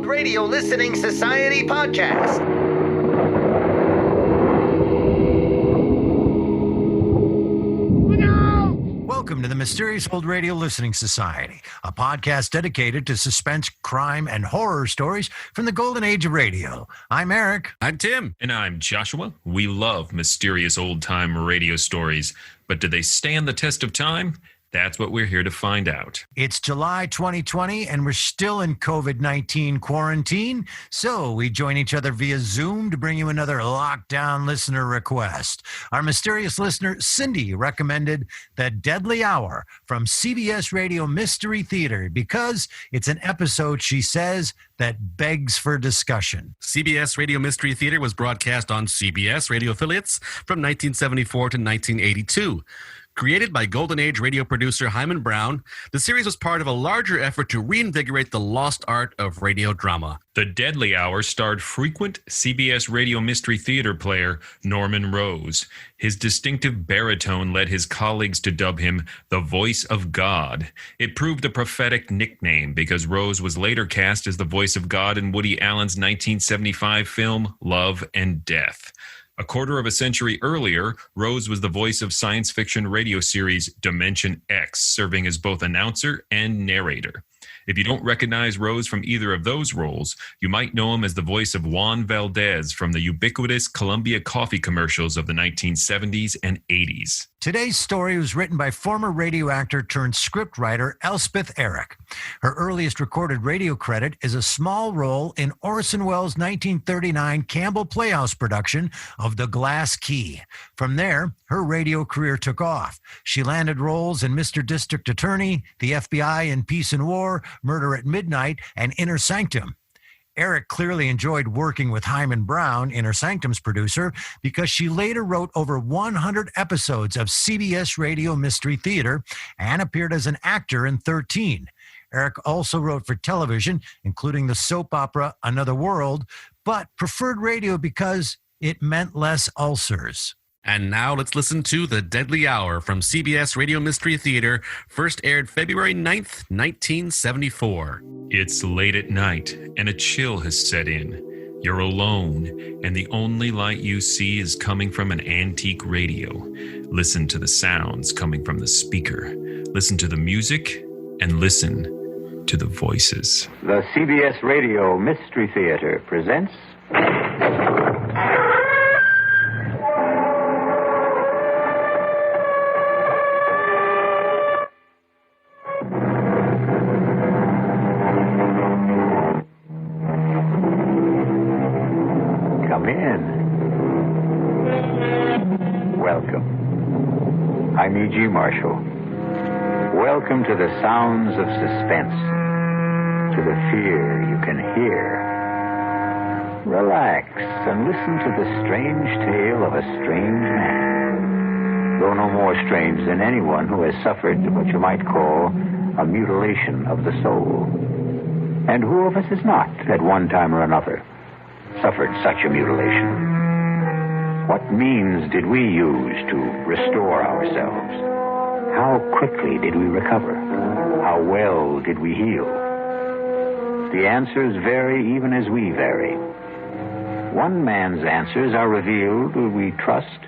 Radio Listening Society podcast. Welcome to the Mysterious Old Radio Listening Society, a podcast dedicated to suspense, crime, and horror stories from the golden age of radio. I'm Eric. I'm Tim. And I'm Joshua. We love mysterious old-time radio stories, but do they stand the test of time? That's what we're here to find out. It's July 2020, and we're still in COVID-19 quarantine, so we join each other via Zoom to bring you another lockdown listener request. Our mysterious listener, Cindy, recommended The Deadly Hour from CBS Radio Mystery Theater because it's an episode, she says, that begs for discussion. CBS Radio Mystery Theater was broadcast on CBS radio affiliates from 1974 to 1982. Created by Golden Age radio producer Hyman Brown, the series was part of a larger effort to reinvigorate the lost art of radio drama. The Deadly Hour starred frequent CBS Radio Mystery Theater player Norman Rose. His distinctive baritone led his colleagues to dub him the Voice of God. It proved a prophetic nickname because Rose was later cast as the voice of God in Woody Allen's 1975 film Love and Death. A quarter of a century earlier, Rose was the voice of science fiction radio series Dimension X, serving as both announcer and narrator. If you don't recognize Rose from either of those roles, you might know him as the voice of Juan Valdez from the ubiquitous Columbia coffee commercials of the 1970s and 80s. Today's story was written by former radio actor turned scriptwriter Elspeth Eric. Her earliest recorded radio credit is a small role in Orson Welles' 1939 Campbell Playhouse production of The Glass Key. From there, her radio career took off. She landed roles in Mr. District Attorney, the FBI in Peace and War, Murder at Midnight, and Inner Sanctum. Eric clearly enjoyed working with Hyman Brown, Inner Sanctum's producer, because she later wrote over 100 episodes of CBS Radio Mystery Theater and appeared as an actor in 13. Eric also wrote for television, including the soap opera Another World, but preferred radio because it meant less ulcers. And now let's listen to The Deadly Hour from CBS Radio Mystery Theater, first aired February 9th, 1974. It's late at night, and a chill has set in. You're alone, and the only light you see is coming from an antique radio. Listen to the sounds coming from the speaker. Listen to the music, and listen to the voices. The CBS Radio Mystery Theater presents... I'm E.G. Marshall. Welcome to the sounds of suspense, to the fear you can hear. Relax and listen to the strange tale of a strange man, though no more strange than anyone who has suffered what you might call a mutilation of the soul. And who of us has not, at one time or another, suffered such a mutilation? What means did we use to restore ourselves? How quickly did we recover? How well did we heal? The answers vary even as we vary. One man's answers are revealed, we trust,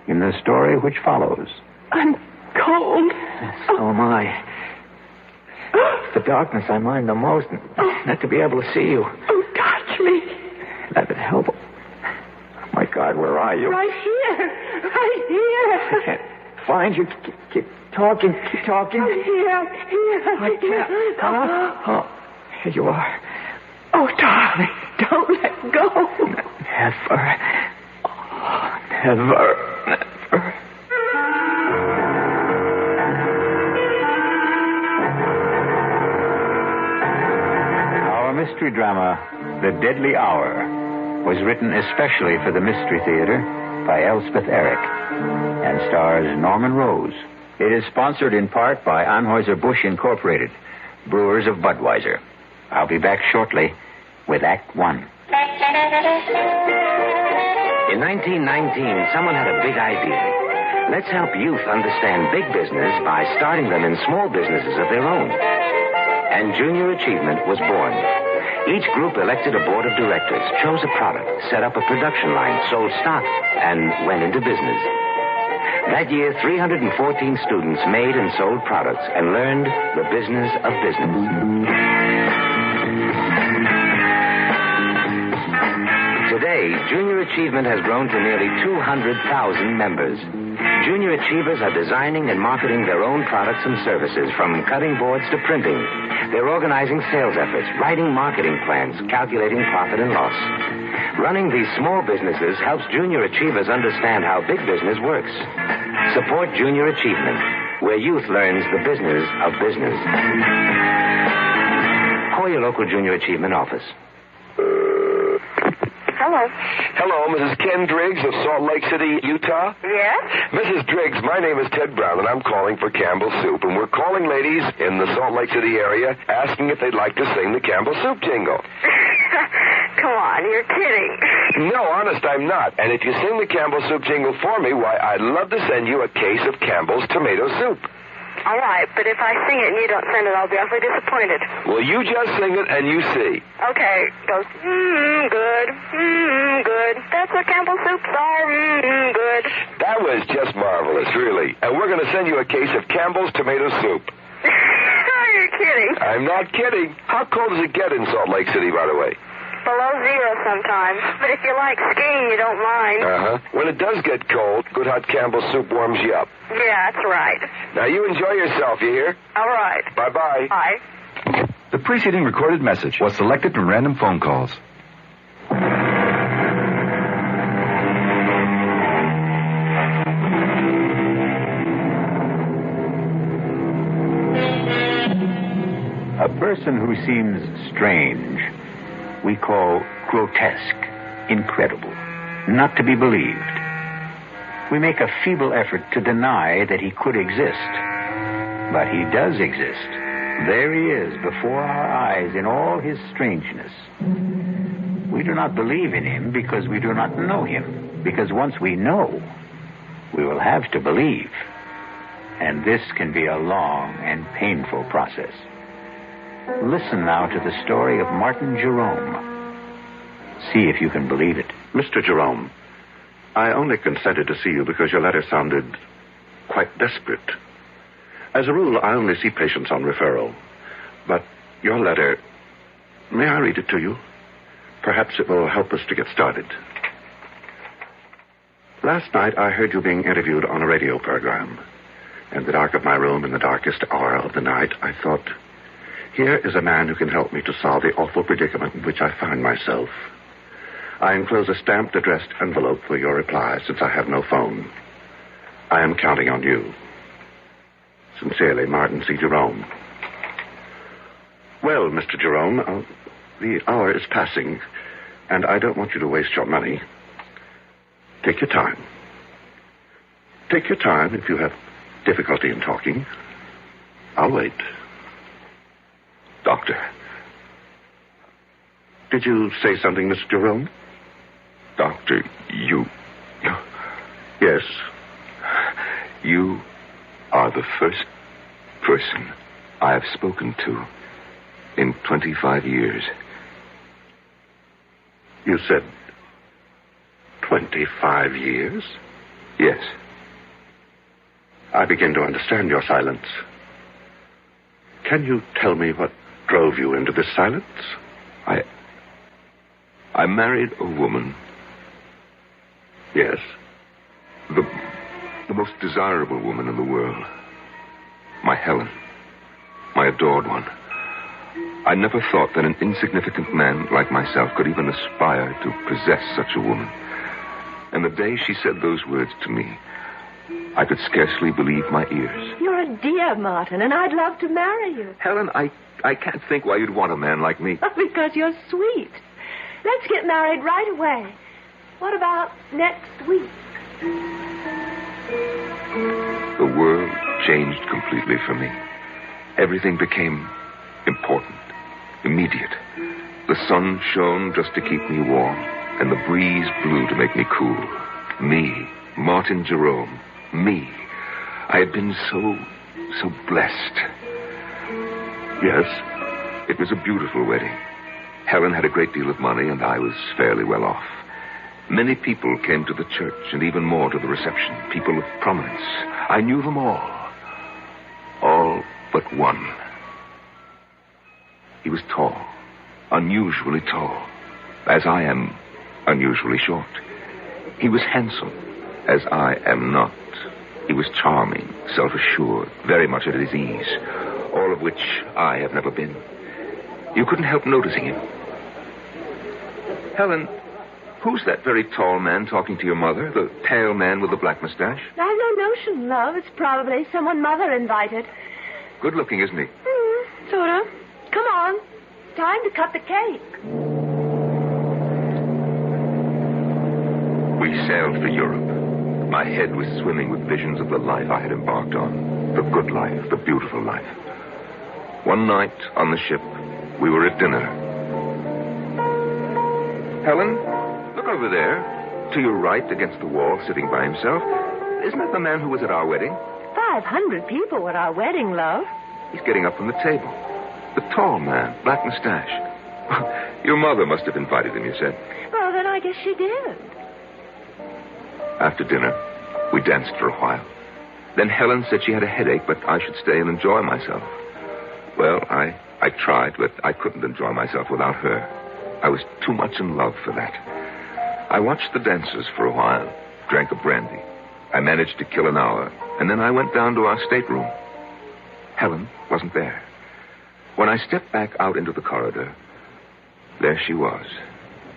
in the story which follows. I'm cold. So am I. It's the darkness I mind the most, not to be able to see you. Oh, touch me. That would help. My God, where are you? Right here. Right here. I can't find you. Keep talking. Keep talking. I'm here. I can't. Oh, here you are. Oh, darling, don't let go. Never. Oh, never. Our mystery drama, The Deadly Hour, was written especially for the Mystery Theater by Elspeth Eric and stars Norman Rose. It is sponsored in part by Anheuser-Busch Incorporated, brewers of Budweiser. I'll be back shortly with Act One. In 1919, someone had a big idea. Let's help youth understand big business by starting them in small businesses of their own. And Junior Achievement was born. Each group elected a board of directors, chose a product, set up a production line, sold stock, and went into business. That year, 314 students made and sold products and learned the business of business. Today, Junior Achievement has grown to nearly 200,000 members. Junior Achievers are designing and marketing their own products and services, from cutting boards to printing. They're organizing sales efforts, writing marketing plans, calculating profit and loss. Running these small businesses helps Junior Achievers understand how big business works. Support Junior Achievement, where youth learns the business of business. Call your local Junior Achievement office. Hello. Hello, Mrs. Ken Driggs of Salt Lake City, Utah? Yes? Mrs. Driggs, my name is Ted Brown, and I'm calling for Campbell's Soup. And we're calling ladies in the Salt Lake City area asking if they'd like to sing the Campbell's Soup jingle. Come on, you're kidding. No, honest, I'm not. And if you sing the Campbell's Soup jingle for me, why, I'd love to send you a case of Campbell's tomato soup. All right, but if I sing it and you don't send it, I'll be awfully disappointed. Well, you just sing it and you see. Okay, it goes, good, good. That's what Campbell's soups are, good. That was just marvelous, really. And we're going to send you a case of Campbell's tomato soup. You're kidding. I'm not kidding. How cold does it get in Salt Lake City, by the way? Below zero sometimes. But if you like skiing, you don't mind. Uh-huh. When it does get cold, good hot Campbell's soup warms you up. Yeah, that's right. Now, you enjoy yourself, you hear? All right. Bye-bye. Bye. The preceding recorded message was selected from random phone calls. A person who seems strange, we call grotesque, incredible, not to be believed. We make a feeble effort to deny that he could exist. But he does exist. There he is before our eyes in all his strangeness. We do not believe in him because we do not know him. Because once we know, we will have to believe. And this can be a long and painful process. Listen now to the story of Martin Jerome. See if you can believe it. Mr. Jerome, I only consented to see you because your letter sounded quite desperate. As a rule, I only see patients on referral. But your letter, may I read it to you? Perhaps it will help us to get started. Last night, I heard you being interviewed on a radio program. In the dark of my room, in the darkest hour of the night, I thought, here is a man who can help me to solve the awful predicament in which I find myself. I enclose a stamped, addressed envelope for your reply, since I have no phone. I am counting on you. Sincerely, Martin C. Jerome. Well, Mr. Jerome, the hour is passing, and I don't want you to waste your money. Take your time. Take your time if you have difficulty in talking. I'll wait. Doctor. Did you say something, Mr. Jerome? Doctor, you... Yes. You are the first person I have spoken to in 25 years. You said 25 years? Yes. I begin to understand your silence. Can you tell me what drove you into this silence? I married a woman. Yes. The most desirable woman in the world. My Helen. My adored one. I never thought that an insignificant man like myself could even aspire to possess such a woman. And the day she said those words to me, I could scarcely believe my ears. You're a dear, Martin, and I'd love to marry you. Helen, I can't think why you'd want a man like me. Because you're sweet. Let's get married right away. What about next week? The world changed completely for me. Everything became immediate. The sun shone just to keep me warm, and the breeze blew to make me cool. Me, Martin Jerome, me. I had been so blessed. Yes, it was a beautiful wedding. Helen had a great deal of money, and I was fairly well off. Many people came to the church, and even more to the reception. People of prominence. I knew them all. All but one. He was tall. Unusually tall. As I am unusually short. He was handsome, as I am not. He was charming, self-assured, very much at his ease, all of which I have never been. You couldn't help noticing him. Helen, who's that very tall man talking to your mother, the pale man with the black mustache? I've no notion, love. It's probably someone Mother invited. Good looking, isn't he? Sort of. Come on. Time to cut the cake. We sailed for Europe. My head was swimming with visions of the life I had embarked on. The good life, the beautiful life. One night on the ship, we were at dinner. Helen, look over there. To your right, against the wall, sitting by himself. Isn't that the man who was at our wedding? 500 people at our wedding, love. He's getting up from the table. The tall man, black mustache. Your mother must have invited him, you said. Well, then I guess she did. After dinner, we danced for a while. Then Helen said she had a headache, but I should stay and enjoy myself. Well, I tried, but I couldn't enjoy myself without her. I was too much in love for that. I watched the dancers for a while, drank a brandy. I managed to kill an hour, and then I went down to our stateroom. Helen wasn't there. When I stepped back out into the corridor, there she was,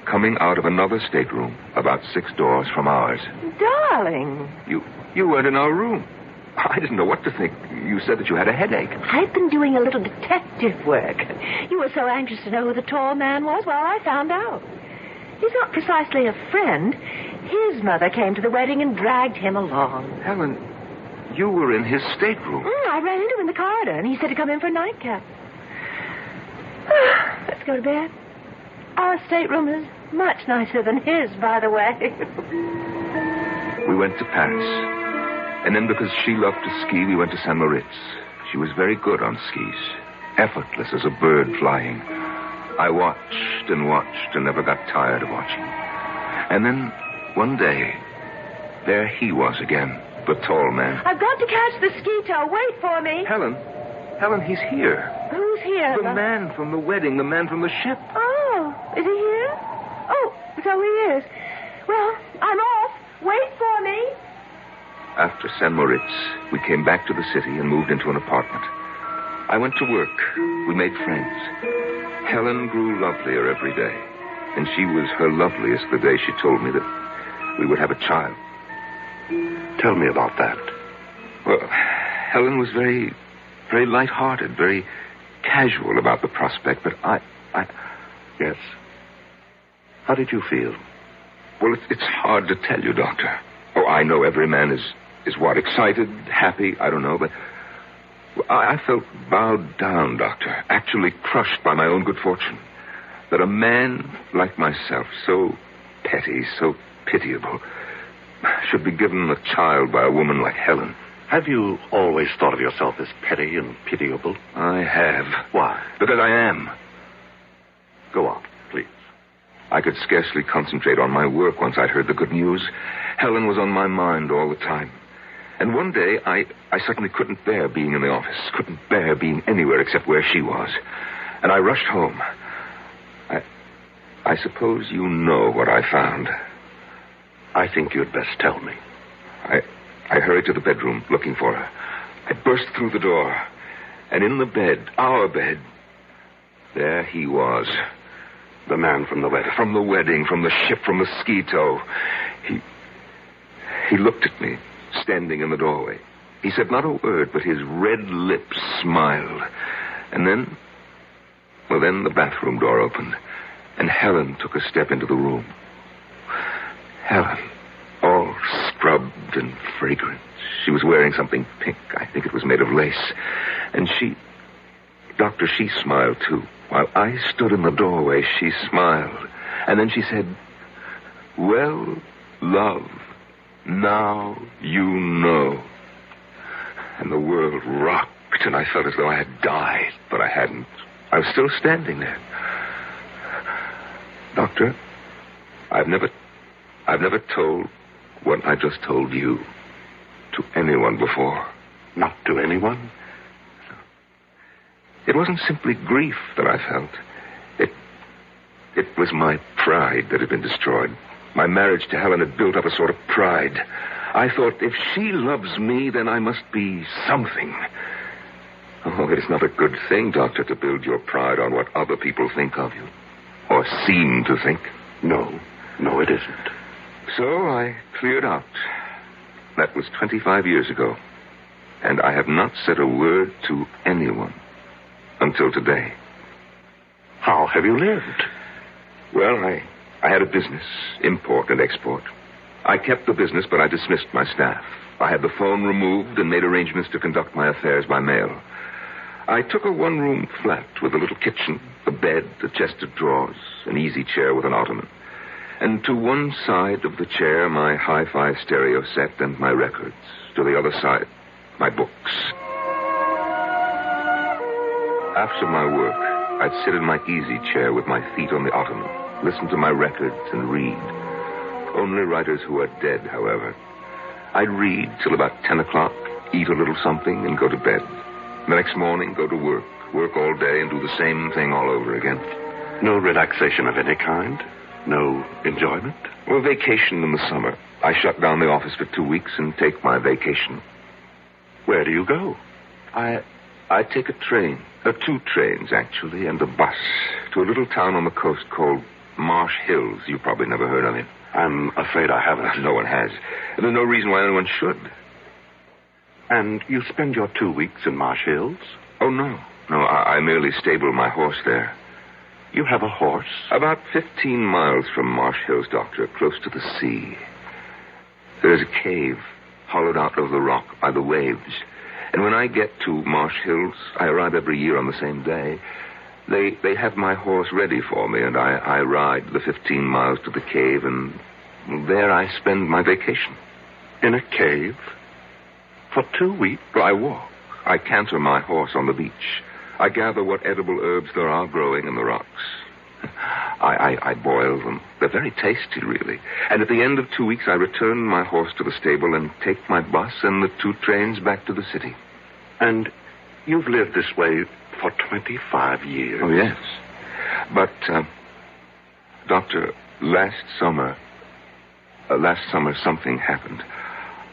coming out of another stateroom about 6 doors from ours. Darling. You weren't in our room. I didn't know what to think. You said that you had a headache. I've been doing a little detective work. You were so anxious to know who the tall man was. Well, I found out. He's not precisely a friend. His mother came to the wedding and dragged him along. Helen, you were in his stateroom. I ran into him in the corridor, and he said to come in for a nightcap. Let's go to bed. Our stateroom is much nicer than his, by the way. We went to Paris. And then because she loved to ski, we went to St. Moritz. She was very good on skis. Effortless as a bird flying. I watched and never got tired of watching. And then, one day, there he was again, the tall man. I've got to catch the ski tow. Wait for me. Helen, he's here. Who's here? The man from the wedding, the man from the ship. Oh, is he here? Oh, so he is. Well, I'm off. Wait for me. After St. Moritz, we came back to the city and moved into an apartment. I went to work. We made friends. Helen grew lovelier every day, and she was her loveliest the day she told me that we would have a child. Tell me about that. Well, Helen was very, very light-hearted, very casual about the prospect, but I... Yes. How did you feel? Well, it's hard to tell you, Doctor. Oh, I know every man is what, excited, happy, I don't know, but I felt bowed down, Doctor, actually crushed by my own good fortune. That a man like myself, so petty, so pitiable, should be given a child by a woman like Helen. Have you always thought of yourself as petty and pitiable? I have. Why? Because I am. Go on, please. I could scarcely concentrate on my work once I'd heard the good news. Helen was on my mind all the time. And one day, I suddenly couldn't bear being in the office, couldn't bear being anywhere except where she was. And I rushed home. I suppose you know what I found. I think you'd best tell me. I hurried to the bedroom looking for her. I burst through the door. And in the bed, our bed, there he was. The man from the wedding. From the wedding, from the ship, from the ski tow. He looked at me, standing in the doorway. He said not a word, but his red lips smiled. And then the bathroom door opened, and Helen took a step into the room. Helen, all scrubbed and fragrant. She was wearing something pink. I think it was made of lace. And she smiled too. While I stood in the doorway, she smiled. And then she said, "Well, love, now you know." And the world rocked, and I felt as though I had died, but I hadn't. I was still standing there. Doctor, I've never told what I just told you to anyone before. Not to anyone? It wasn't simply grief that I felt. It was my pride that had been destroyed. My marriage to Helen had built up a sort of pride. I thought, if she loves me, then I must be something. Oh, it is not a good thing, Doctor, to build your pride on what other people think of you. Or seem to think. No, it isn't. So I cleared out. That was 25 years ago. And I have not said a word to anyone until today. How have you lived? Well, I had a business, import and export. I kept the business, but I dismissed my staff. I had the phone removed and made arrangements to conduct my affairs by mail. I took a one-room flat with a little kitchen, a bed, a chest of drawers, an easy chair with an ottoman. And to one side of the chair, my hi-fi stereo set and my records. To the other side, my books. After my work, I'd sit in my easy chair with my feet on the ottoman, listen to my records and read. Only writers who are dead, however. I'd read till about 10 o'clock, eat a little something, and go to bed. The next morning, go to work all day, and do the same thing all over again. No relaxation of any kind? No enjoyment? Well, vacation in the summer. I shut down the office for 2 weeks and take my vacation. Where do you go? I take a train. 2 trains, actually, and a bus to a little town on the coast called Marsh Hills. You've probably never heard of it. I'm afraid I haven't. No one has. And there's no reason why anyone should. And you spend your 2 weeks in Marsh Hills? Oh, no. No, I merely stable my horse there. You have a horse? About 15 miles from Marsh Hills, Doctor, close to the sea. There's a cave hollowed out of the rock by the waves. And when I get to Marsh Hills, I arrive every year on the same day. They have my horse ready for me, and I ride the 15 miles to the cave, and there I spend my vacation. In a cave? For 2 weeks? Well, I walk. I canter my horse on the beach. I gather what edible herbs there are growing in the rocks. I boil them. They're very tasty, really. And at the end of 2 weeks, I return my horse to the stable and take my bus and the 2 trains back to the city. And you've lived this way for 25 years. Oh, yes. But, Doctor, last summer something happened.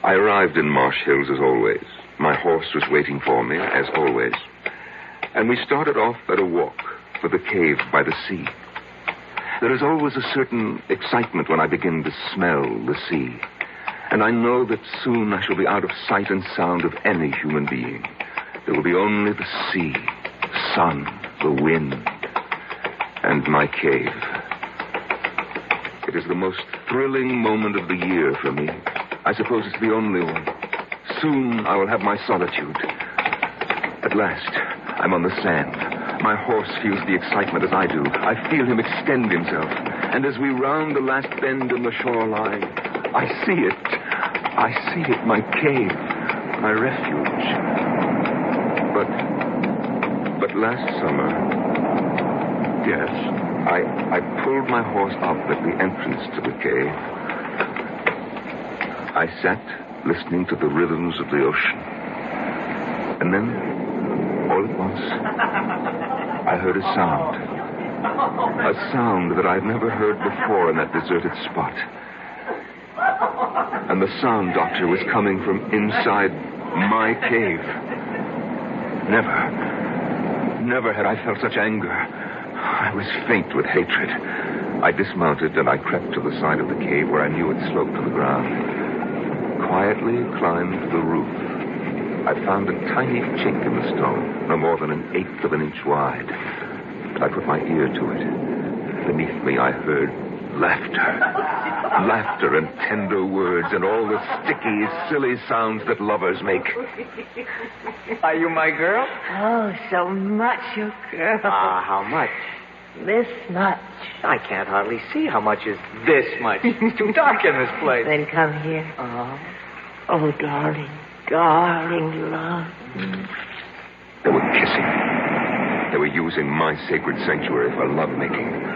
I arrived in Marsh Hills as always. My horse was waiting for me, as always. And we started off at a walk for the cave by the sea. There is always a certain excitement when I begin to smell the sea. And I know that soon I shall be out of sight and sound of any human being. There will be only the sea, the sun, the wind, and my cave. It is the most thrilling moment of the year for me. I suppose it's the only one. Soon I will have my solitude. At last, I'm on the sand. My horse feels the excitement as I do. I feel him extend himself. And as we round the last bend in the shoreline, I see it. I see it, my cave, my refuge. But last summer, yes, I pulled my horse up at the entrance to the cave. I sat listening to the rhythms of the ocean. And then, all at once, I heard a sound. A sound that I'd never heard before in that deserted spot. And the sound, Doctor, was coming from inside my cave. Never had I felt such anger. I was faint with hatred. I dismounted and I crept to the side of the cave where I knew it sloped to the ground. Quietly climbed the roof. I found a tiny chink in the stone, no more than 1/8 of an inch wide. I put my ear to it. Beneath me, I heard laughter. Laughter and tender words and all the sticky, silly sounds that lovers make. Are you my girl? Oh, so much, your girl. How much? This much. I can't hardly see how much is this much. It's too dark in this place. Then come here. Oh, darling, darling love. They were kissing. They were using my sacred sanctuary for lovemaking.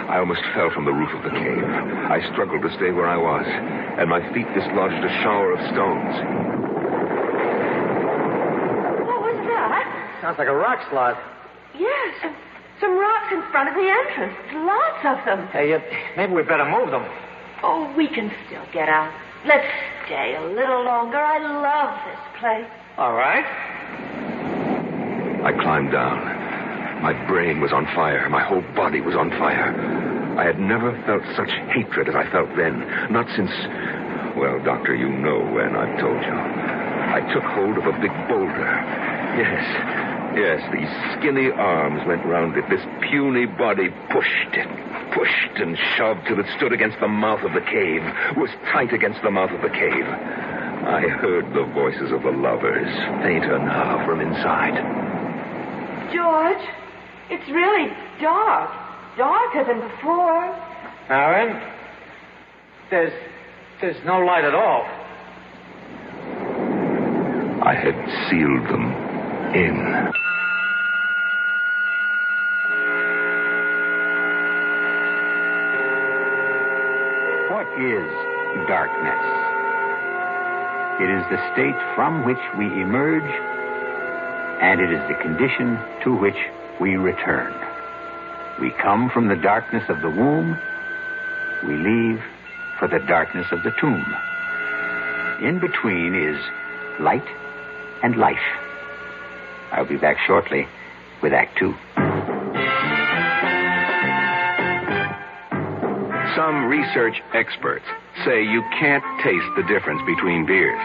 I almost fell from the roof of the cave. I struggled to stay where I was, and my feet dislodged a shower of stones. What was that? Sounds like a rock slide. Yes, some rocks in front of the entrance. Lots of them. Hey, maybe we better move them. Oh, we can still get out. Let's stay a little longer. I love this place. All right. I climbed down. My brain was on fire. My whole body was on fire. I had never felt such hatred as I felt then. Not since... Well, Doctor, you know when, I've told you. I took hold of a big boulder. Yes, these skinny arms went round it. This puny body pushed and shoved till it stood against the mouth of the cave, was tight against the mouth of the cave. I heard the voices of the lovers, fainter now from inside. George, it's really dark. Darker than before. Aaron, there's no light at all. I had sealed them in. What is darkness? It is the state from which we emerge, and it is the condition to which we return. We come from the darkness of the womb. We leave for the darkness of the tomb. In between is light and life. I'll be back shortly with Act 2. Some research experts say you can't taste the difference between beers.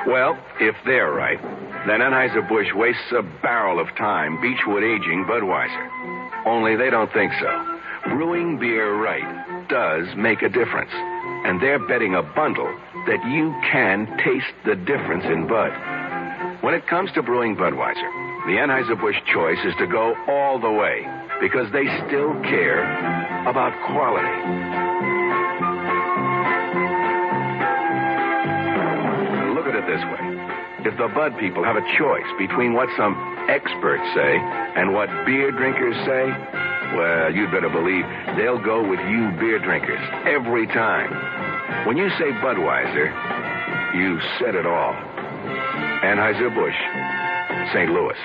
Well, if they're right, then Anheuser-Busch wastes a barrel of time Beechwood aging Budweiser. Only they don't think so. Brewing beer right does make a difference. And they're betting a bundle that you can taste the difference in Bud. When it comes to brewing Budweiser, the Anheuser-Busch choice is to go all the way because they still care about quality. Look at it this way. If the Bud people have a choice between what some experts say and what beer drinkers say, well, you'd better believe they'll go with you beer drinkers every time. When you say Budweiser, you said it all. Anheuser-Busch, St. Louis.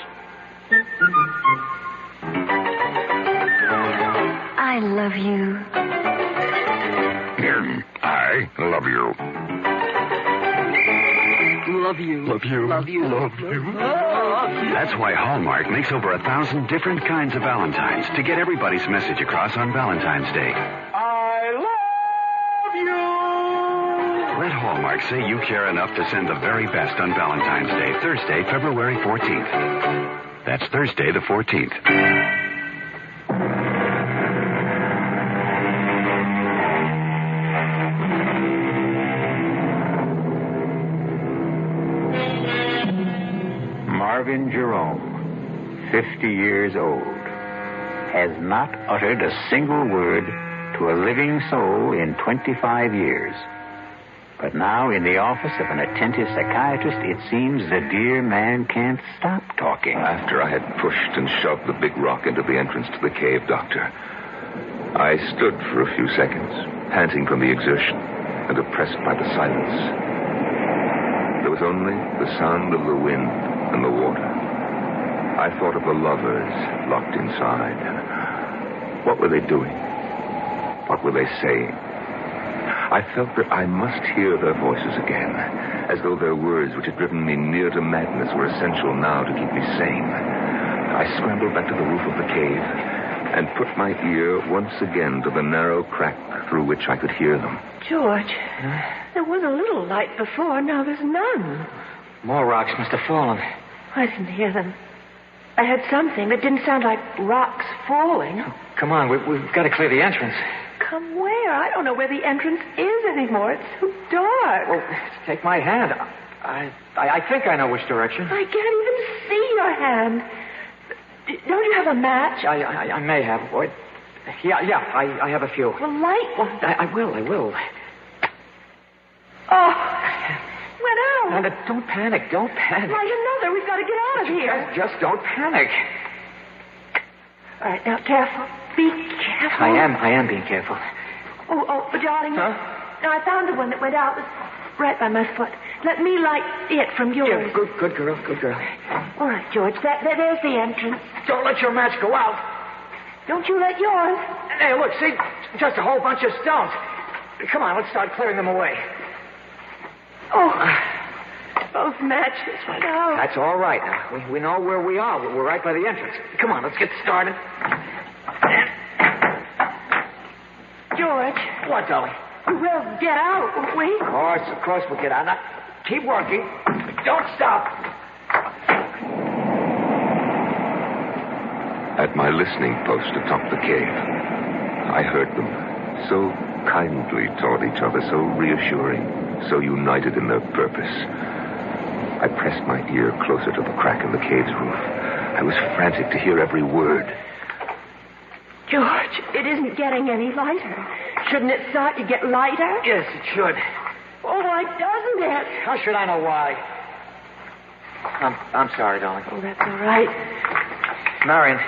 I love you. I love you. Love you. Love you. Love you. Love you. That's why Hallmark makes over 1,000 different kinds of Valentines to get everybody's message across on Valentine's Day. I love you. Let Hallmark say you care enough to send the very best on Valentine's Day, Thursday, February 14th. That's Thursday the 14th. Marvin Jerome, 50 years old, has not uttered a single word to a living soul in 25 years. But now, in the office of an attentive psychiatrist, it seems the dear man can't stop talking. After I had pushed and shoved the big rock into the entrance to the cave, Doctor, I stood for a few seconds, panting from the exertion and oppressed by the silence. There was only the sound of the wind and the water. I thought of the lovers locked inside. What were they doing? What were they saying? I felt that I must hear their voices again, as though their words, which had driven me near to madness, were essential now to keep me sane. I scrambled back to the roof of the cave and put my ear once again to the narrow crack through which I could hear them. George, there was a little light before, now there's none. More rocks must have fallen. I didn't hear them. I heard something that didn't sound like rocks falling. Oh, come on, we've got to clear the entrance. Come where? I don't know where the entrance is anymore. It's so dark. Well, take my hand. I think I know which direction. I can't even see your hand. Don't you have a match? I may have, boy. Yeah, I have a few. Well, light one. I will. Oh, went out. No, don't panic. Don't panic. Light another. We've got to get out of here. Just don't panic. All right, now, careful. Be careful. I am being careful. Oh, darling. Huh? No, I found the one that went out. It was right by my foot. Let me light it from yours. Yeah, good girl. All right, George. There's the entrance. Don't let your match go out. Don't you let yours. Hey, look, see? Just a whole bunch of stones. Come on, let's start clearing them away. Oh, both matches went out. That's all right. Now, we know where we are. We're right by the entrance. Come on, let's get started. George. What, darling? We'll get out, won't we? Of course we'll get out. Now, keep working. Don't stop. At my listening post atop the cave, I heard them, so kindly toward each other, so reassuring, so united in their purpose. I pressed my ear closer to the crack in the cave's roof. I was frantic to hear every word. George, it isn't getting any lighter. Shouldn't it start to get lighter? Yes, it should. Oh, why doesn't it? How should I know why? I'm sorry, darling. Oh, that's all right. Marion.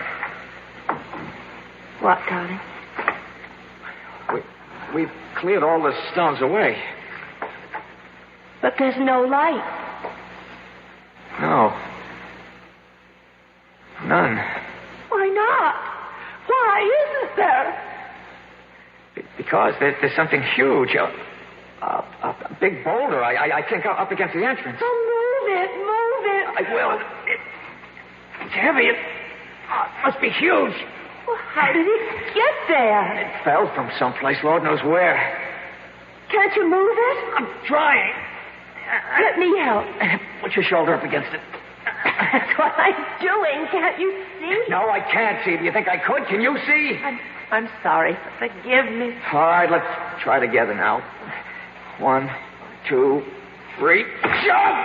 What, darling? We've cleared all the stones away. But there's no light. No. None. Why not? Why isn't there? Because there's something huge. A big boulder, I think, up against the entrance. Oh, move it. I will. It's heavy. It must be huge. Well, how did it get there? It fell from someplace, Lord knows where. Can't you move it? I'm trying. Let me help. Put your shoulder up against it. That's what I'm doing. Can't you see? No, I can't see. Do you think I could? Can you see? I'm sorry. Forgive me. All right, let's try together now. 1, 2, 3. Jump!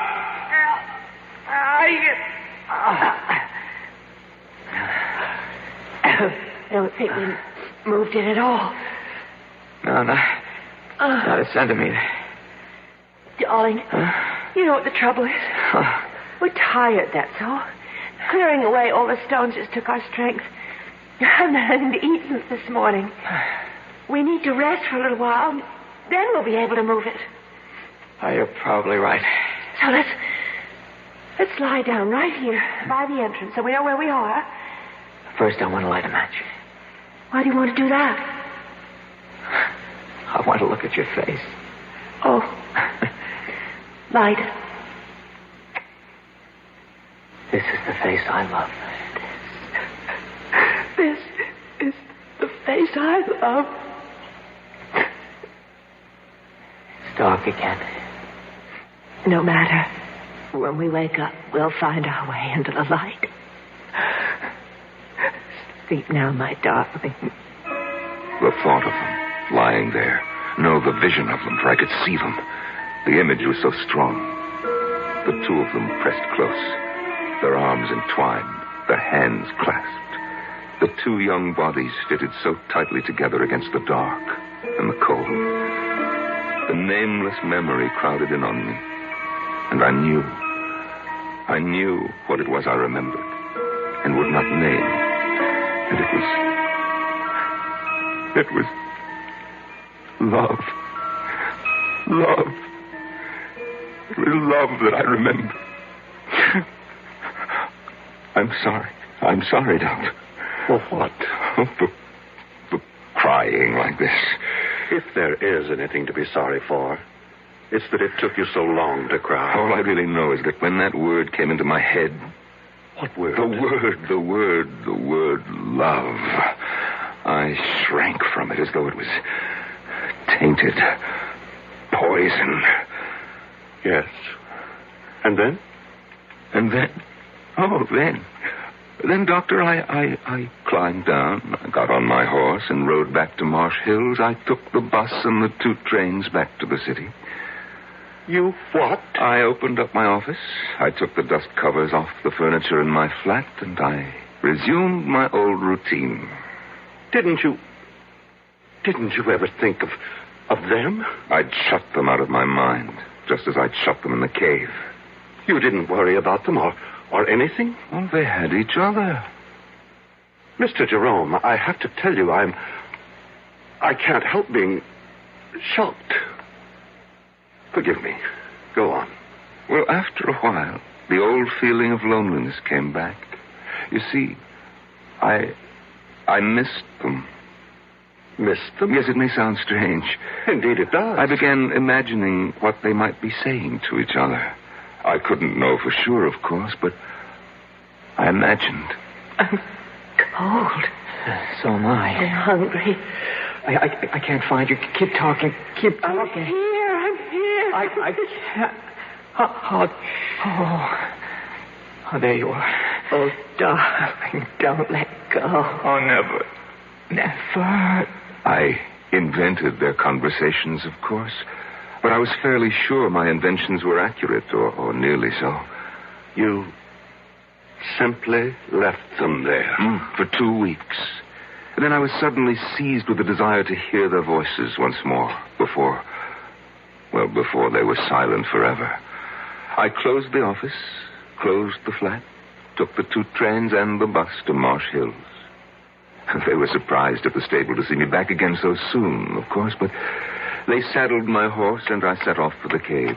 I don't think we moved it at all. No, not a centimeter. Darling, you know what the trouble is? We're tired, that's all. Clearing away all the stones just took our strength. I haven't had anything to eat since this morning. We need to rest for a little while. Then we'll be able to move it. Oh, you're probably right. So let's lie down right here by the entrance so we know where we are. First, I want to light a match. Why do you want to do that? I want to look at your face. Oh. Light it. This is the face I love. This is the face I love. It's dark again. No matter. When we wake up, we'll find our way into the light. Sleep now, my darling. The thought of them, lying there. No, the vision of them, for I could see them. The image was so strong. The two of them pressed close, their arms entwined, their hands clasped. The two young bodies fitted so tightly together against the dark and the cold. The nameless memory crowded in on me. And I knew what it was I remembered and would not name. And it was love. Love. It was love that I remember. I'm sorry, Doctor. For what? For crying like this. If there is anything to be sorry for, it's that it took you so long to cry. All I really know is that when that word came into my head... What word? The word love. I shrank from it as though it was tainted. Poison. Yes. And then? And then? Oh, then. Then, Doctor, I climbed down, I got on my horse and rode back to Marsh Hills. I took the bus and the 2 trains back to the city. You what? I opened up my office. I took the dust covers off the furniture in my flat, and I resumed my old routine. Didn't you ever think of them? I'd shut them out of my mind, just as I'd shut them in the cave. You didn't worry about them or anything? Well, they had each other. Mr. Jerome, I have to tell you, I can't help being shocked. Forgive me. Go on. Well, after a while, the old feeling of loneliness came back. You see, I missed them. Missed them? Yes, it may sound strange. Indeed it does. I began imagining what they might be saying to each other. I couldn't know for sure, of course, but I imagined. I'm cold. So am I. I'm hungry. I can't find you. Keep talking. Keep talking. I'm here. I can't. Oh, there you are. Oh, darling, don't let go. Oh, never. Never. I invented their conversations, of course, but I was fairly sure my inventions were accurate, or nearly so. You simply left them there. For 2 weeks. And then I was suddenly seized with the desire to hear their voices once more before they were silent forever. I closed the office, closed the flat, took the 2 trains and the bus to Marsh Hills. They were surprised at the stable to see me back again so soon, of course, but they saddled my horse and I set off for the cave.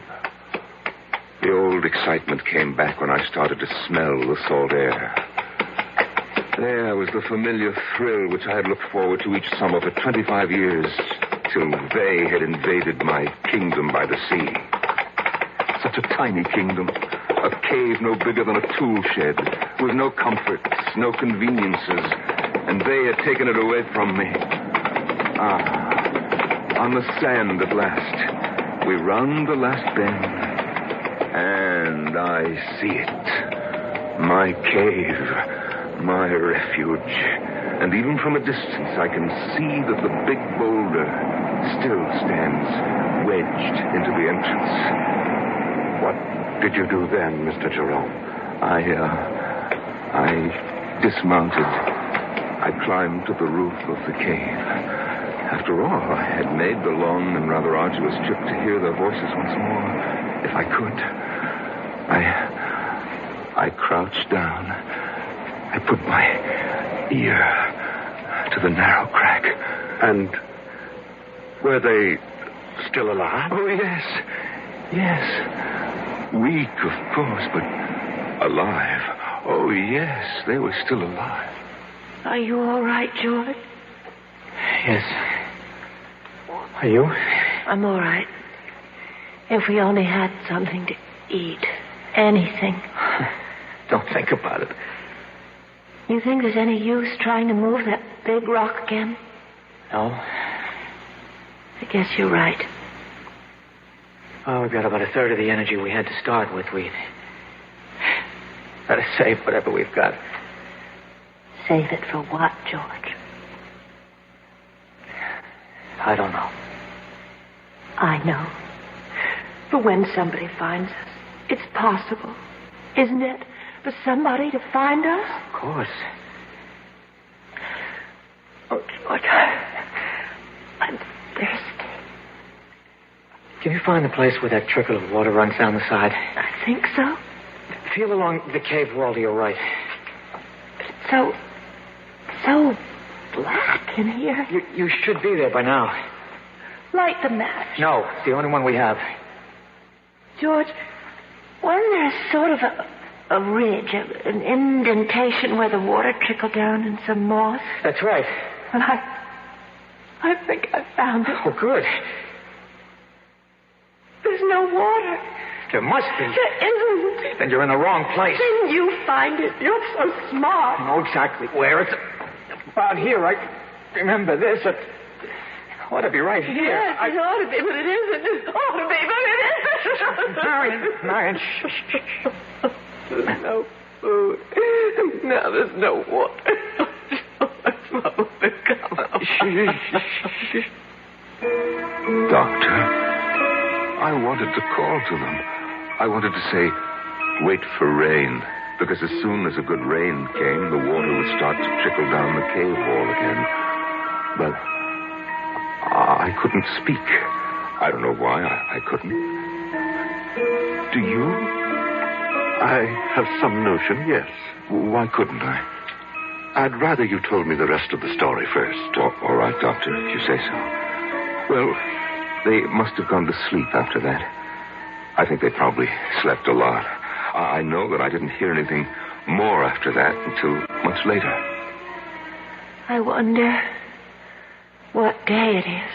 The old excitement came back when I started to smell the salt air. There was the familiar thrill which I had looked forward to each summer for 25 years, till they had invaded my kingdom by the sea. Such a tiny kingdom, a cave no bigger than a tool shed, with no comforts, no conveniences, and they had taken it away from me. On the sand at last, we round the last bend, and I see it. My cave, my refuge. And even from a distance, I can see that the big boulder still stands wedged into the entrance. What did you do then, Mr. Jerome? I dismounted. I climbed to the roof of the cave. After all, I had made the long and rather arduous trip to hear their voices once more, if I could. I crouched down. I put my ear to the narrow crack. And were they still alive? Oh, yes. Yes. Weak, of course, but alive. Oh, yes, they were still alive. Are you all right, George? Yes. Are you? I'm all right. If we only had something to eat. Anything. Don't think about it. You think there's any use trying to move that big rock again? No. I guess you're right. Oh, we've got about a third of the energy we had to start with. We better save whatever we've got. Save it for what, George? I don't know. I know. For when somebody finds us, it's possible, isn't it, for somebody to find us? Of course. Oh, George, I'm thirsty. Can you find the place where that trickle of water runs down the side? I think so. Feel along the cave wall to your right. But it's so black in here. You should be there by now. Light the match. No, it's the only one we have. George, wasn't there sort of a ridge, an indentation where the water trickled down in some moss? That's right. Well, I think I found it. Oh, good. There's no water. There must be. There isn't. Then you're in the wrong place. Didn't you find it? You're so smart. I know exactly where. It's about here. I remember this. It ought to be right here. Yes, it ought to be, but it isn't. It ought to be, but it isn't. Marion, shh. food. Now there's no water. Doctor, I wanted to call to them. I wanted to say, wait for rain, because as soon as a good rain came, the water would start to trickle down the cave wall again. But I couldn't speak. I don't know why I couldn't. Do you? I have some notion, yes. Why couldn't I? I'd rather you told me the rest of the story first. All right, Doctor, if you say so. Well, they must have gone to sleep after that. I think they probably slept a lot. I know that I didn't hear anything more after that until much later. I wonder what day it is.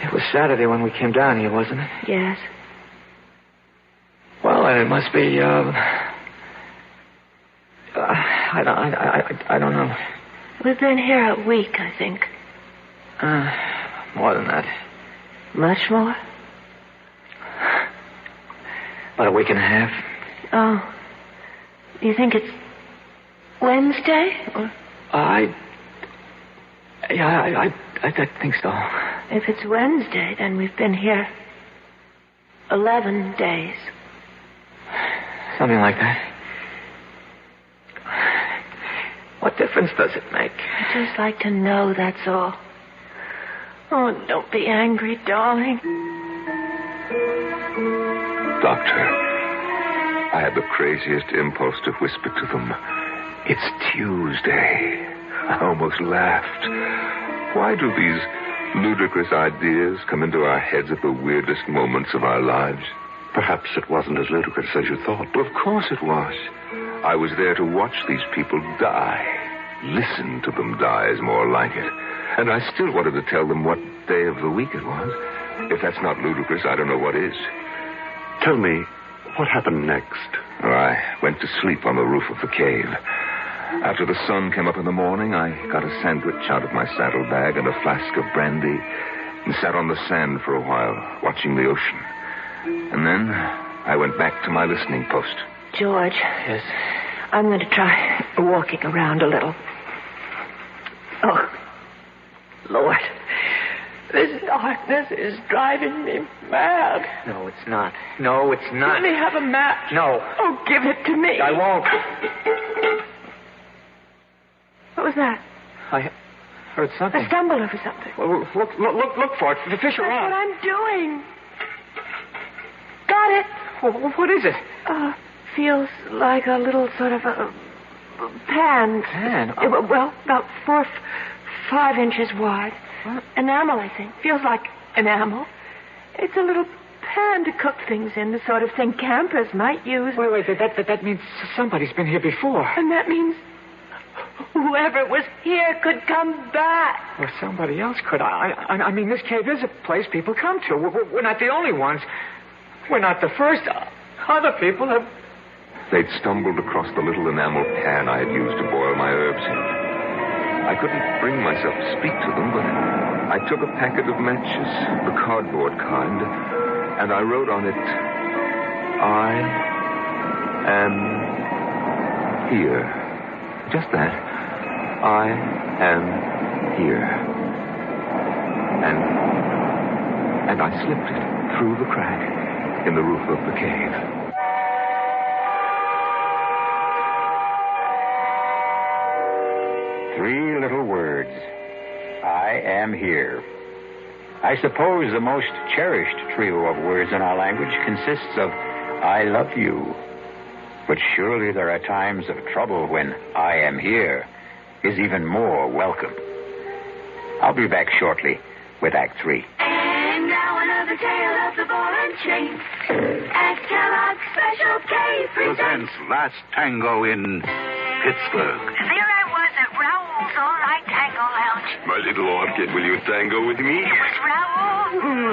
It was Saturday when we came down here, wasn't it? Yes. Well, it must be, I don't know. We've been here a week, I think. More than that. Much more? About a week and a half. Oh. You think it's Wednesday? Or... I think so. If it's Wednesday, then we've been here 11 days. Something like that. What difference does it make? I'd just like to know, that's all. Oh, don't be angry, darling. Doctor, I had the craziest impulse to whisper to them, it's Tuesday. I almost laughed. Why do these ludicrous ideas come into our heads at the weirdest moments of our lives? Perhaps it wasn't as ludicrous as you thought. Well, of course it was. I was there to watch these people die. Listen to them die is more like it. And I still wanted to tell them what day of the week it was. If that's not ludicrous, I don't know what is. Tell me, what happened next? I went to sleep on the roof of the cave. After the sun came up in the morning, I got a sandwich out of my saddlebag and a flask of brandy and sat on the sand for a while, watching the ocean. And then I went back to my listening post. George. Yes? I'm going to try walking around a little. Oh, Lord. This darkness is driving me mad. No, it's not. No, it's not. Let me have a match. No. Oh, give it to me. I won't. What was that? I heard something. I stumbled over something. Well, look for it. The fish are on. That's what I'm doing. Got it. What is it? Feels like a little sort of a pan. Pan? Well, about 4 or 5 inches wide. What? Enamel, I think. Feels like enamel. It's a little pan to cook things in, the sort of thing campers might use. Wait. That means somebody's been here before. And that means whoever was here could come back. Or somebody else could. I mean, this cave is a place people come to. We're not the only ones. We're not the first. Other people have... They'd stumbled across the little enamel pan I had used to boil my herbs in. I couldn't bring myself to speak to them, but I took a packet of matches, the cardboard kind, and I wrote on it, I am here. Just that. I am here. And I slipped it through the crack in the roof of the cave. Three little words. I am here. I suppose the most cherished trio of words in our language consists of I love you. But surely there are times of trouble when I am here is even more welcome. I'll be back shortly with Act 3. And now another tale of the ball and chain. As Kellogg's Special K presents Last Tango in Pittsburgh. There I was at Raoul's All Night Tango Lounge. my little orchid, will you tango with me? It was Raoul.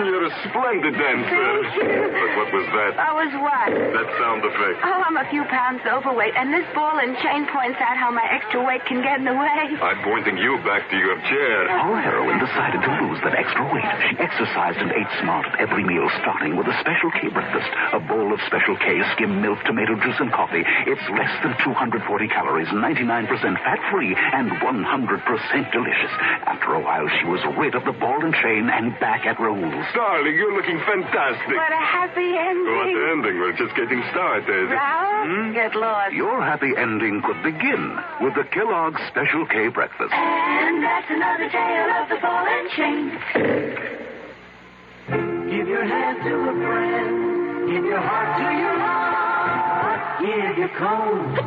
You're a splendid dancer. But what was that? I was what? That sound effect. Oh, I'm a few pounds overweight, and this ball and chain points out how my extra weight can get in the way. I'm pointing you back to your chair. Our heroine decided to lose that extra weight. She exercised and ate smart at every meal, starting with a Special K breakfast. A bowl of Special K, skim milk, tomato juice, and coffee. It's less than 240 calories, 99% fat-free, and 100% delicious. After a while, she was rid of the ball and chain and back at Raoul's. Darling, you're looking fantastic. What a happy ending. What ending? We're just getting started. Raoul, get lost. Your happy ending could begin with the Kellogg's Special K breakfast. And that's another tale of the ball and chain. Give your hand to a friend. Give your heart to your heart. Give your cold.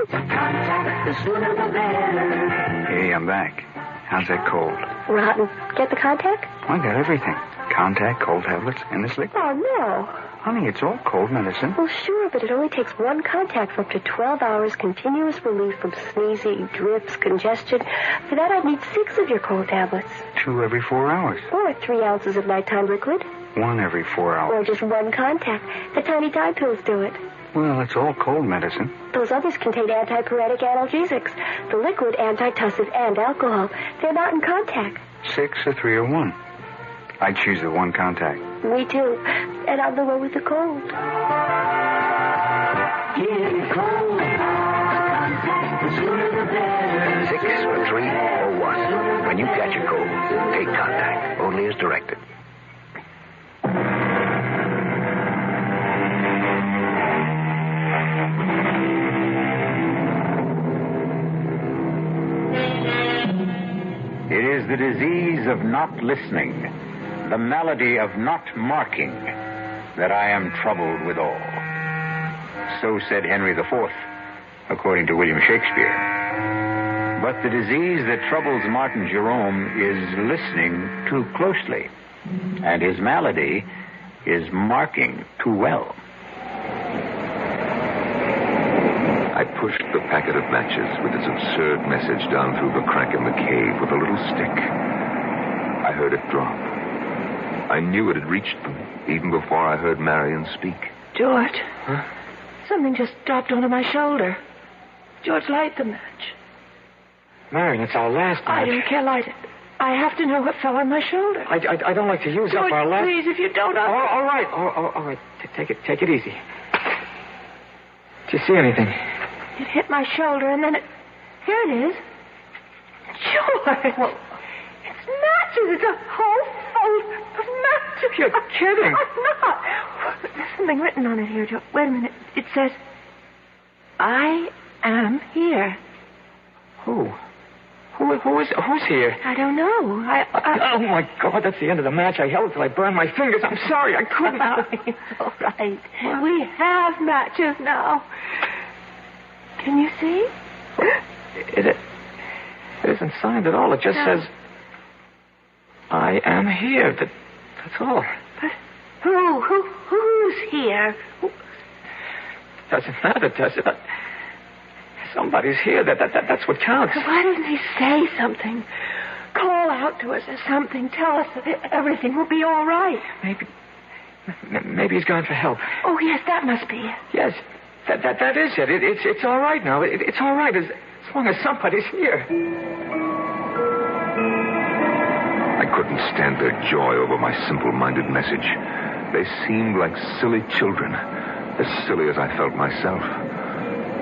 Contact, the sooner the better. Hey, I'm back. How's that cold? Rotten. Get the contact? I got everything. Contact, cold tablets, and this liquid. Oh, no. Honey, it's all cold medicine. Well, sure, but it only takes one contact for up to 12 hours continuous relief from sneezing, drips, congestion. For that, I'd need 6 of your cold tablets. 2 every 4 hours. Or 3 ounces of nighttime liquid. 1 every 4 hours. Or just 1 contact. The tiny dye pills do it. Well, it's all cold medicine. Those others contain antipyretic analgesics. The liquid, antitussive, and alcohol. They're not in contact. 6 or 3 or 1. I choose the 1 contact. Me too. And I'm the one with the cold. Give your cold. Contact, the sooner the better. 6 or 3 or 1. When you catch a cold, take contact. Only as directed. It is the disease of not listening, the malady of not marking, that I am troubled withal. So said Henry IV, according to William Shakespeare. But the disease that troubles Martin Jerome is listening too closely, and his malady is marking too well. I pushed the packet of matches with its absurd message down through the crack in the cave with a little stick. I heard it drop. I knew it had reached them even before I heard Marion speak. George. Huh? Something just dropped onto my shoulder. George, light the match. Marion, it's our last match. I don't care, light it. I have to know what fell on my shoulder. I don't like to use George, up our last... please, if you don't... All right. All right. Take it easy. Did you see anything? It hit my shoulder, and then it... Here it is. George! Well, it's matches. It's a whole fold of matches. You're kidding. I'm not. There's something written on it here, George. Wait a minute. It says, I am here. Who's here? I don't know. Oh, my God, that's the end of the match. I held it till I burned my fingers. I'm sorry, I couldn't. It's all right. What? We have matches now. Can you see? It isn't signed at all. It just says, I am here. That's all. But who's here? Doesn't matter, does it? Somebody's here. That's what counts. Why doesn't he say something? Call out to us or something. Tell us that everything will be all right. Maybe he's gone for help. Oh, yes, that must be it. Yes, that is it. It's all right now. It's all right as long as somebody's here. I couldn't stand their joy over my simple-minded message. They seemed like silly children, as silly as I felt myself.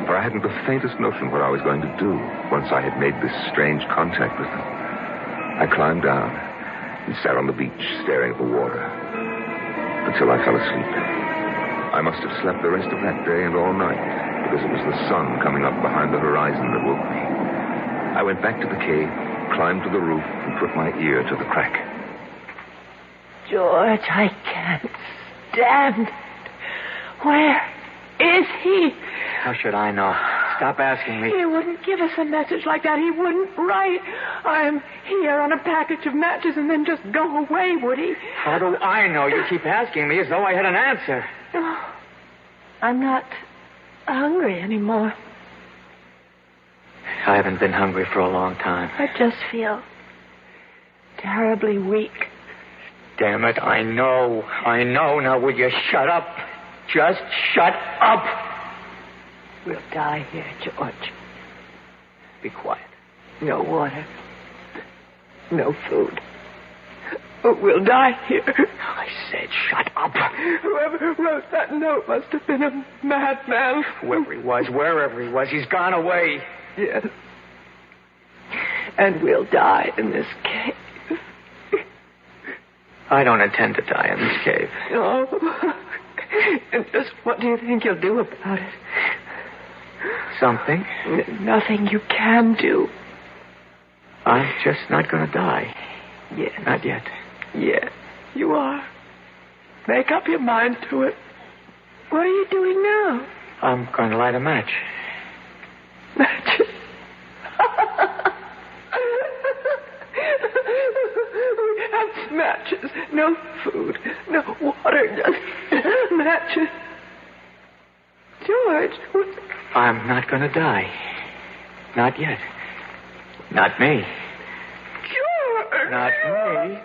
For I hadn't the faintest notion what I was going to do once I had made this strange contact with them. I climbed down and sat on the beach staring at the water until I fell asleep. I must have slept the rest of that day and all night because it was the sun coming up behind the horizon that woke me. I went back to the cave, climbed to the roof, and put my ear to the crack. George, I can't stand it. Where is he? How should I know? Stop asking me. He wouldn't give us a message like that. He wouldn't write, I'm here on a package of matches and then just go away, would he? How do I know? You keep asking me as though I had an answer. Oh, I'm not hungry anymore. I haven't been hungry for a long time. I just feel terribly weak. Damn it, I know. Now, will you shut up? Just shut up. We'll die here, George. Be quiet. No water. No food. We'll die here. I said shut up. Whoever wrote that note must have been a madman. Wherever he was, he's gone away. Yes. And we'll die in this cave. I don't intend to die in this cave. Oh. And just what do you think you'll do about it? Something. Nothing you can do. I'm just not going to die. Yes. Not yet. Yes, you are. Make up your mind to it. What are you doing now? I'm going to light a match. Matches? We have matches. No food. No water. Just matches. George, I'm not going to die. Not yet. Not me. George! Not me.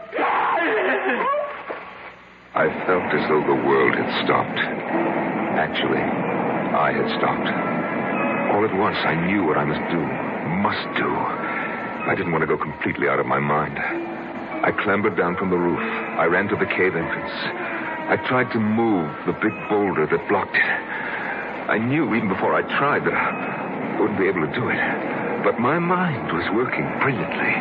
I felt as though the world had stopped. Actually, I had stopped. All at once, I knew what I must do. I didn't want to go completely out of my mind. I clambered down from the roof. I ran to the cave entrance. I tried to move the big boulder that blocked it. I knew even before I tried that I wouldn't be able to do it. But my mind was working brilliantly.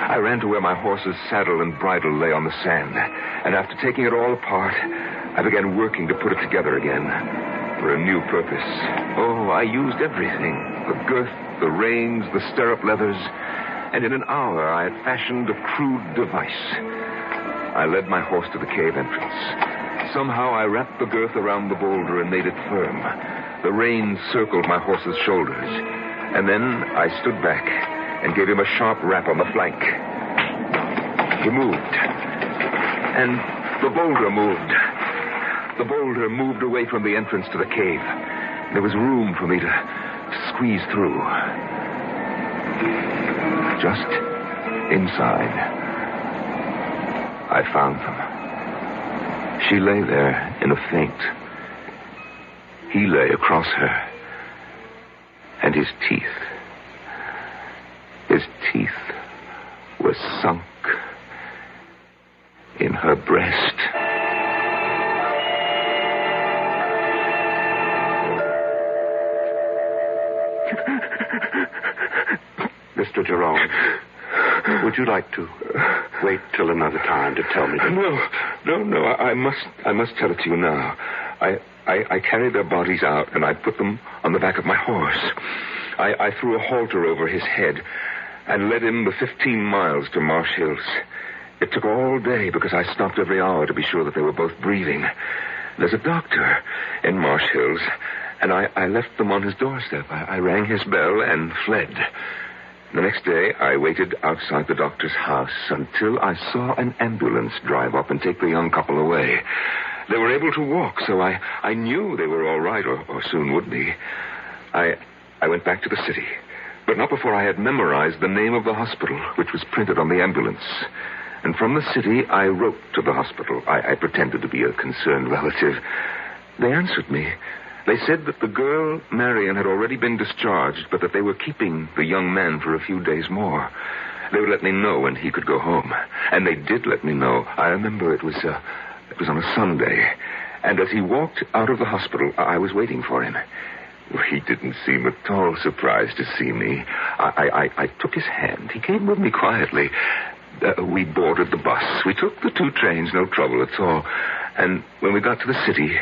I ran to where my horse's saddle and bridle lay on the sand. And after taking it all apart, I began working to put it together again for a new purpose. Oh, I used everything. The girth, the reins, the stirrup leathers. And in an hour, I had fashioned a crude device. I led my horse to the cave entrance. Somehow, I wrapped the girth around the boulder and made it firm. The reins circled my horse's shoulders. And then I stood back and gave him a sharp rap on the flank. He moved. And the boulder moved. The boulder moved away from the entrance to the cave. There was room for me to squeeze through. Just inside, I found them. She lay there in a faint. He lay across her. And his teeth were sunk in her breast. Mr. Jerome, would you like to wait till another time to tell me? No. I must tell it to you now. I carried their bodies out, and I put them on the back of my horse. I threw a halter over his head and led him the 15 miles to Marsh Hills. It took all day because I stopped every hour to be sure that they were both breathing. There's a doctor in Marsh Hills, and I left them on his doorstep. I rang his bell and fled. The next day, I waited outside the doctor's house until I saw an ambulance drive up and take the young couple away. They were able to walk, so I knew they were all right, or soon would be. I went back to the city, but not before I had memorized the name of the hospital, which was printed on the ambulance. And from the city, I wrote to the hospital. I pretended to be a concerned relative. They answered me. They said that the girl, Marion, had already been discharged, but that they were keeping the young man for a few days more. They would let me know when he could go home. And they did let me know. I remember it was on a Sunday. And as he walked out of the hospital, I was waiting for him. He didn't seem at all surprised to see me. I took his hand. He came with me quietly. We boarded the bus. We took the 2 trains, no trouble at all. And when we got to the city,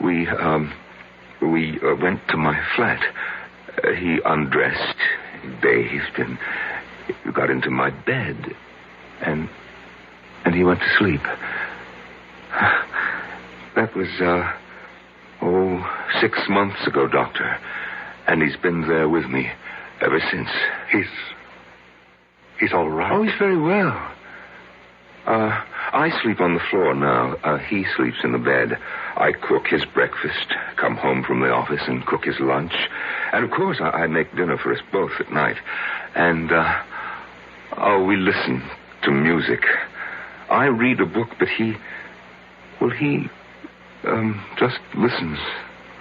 we went to my flat. He undressed, bathed, and got into my bed. And he went to sleep. That was, 6 months ago, Doctor. And he's been there with me ever since. He's all right? Oh, he's very well. I sleep on the floor now. He sleeps in the bed. I cook his breakfast, come home from the office and cook his lunch. And, of course, I make dinner for us both at night. And, we listen to music. I read a book, but he just listens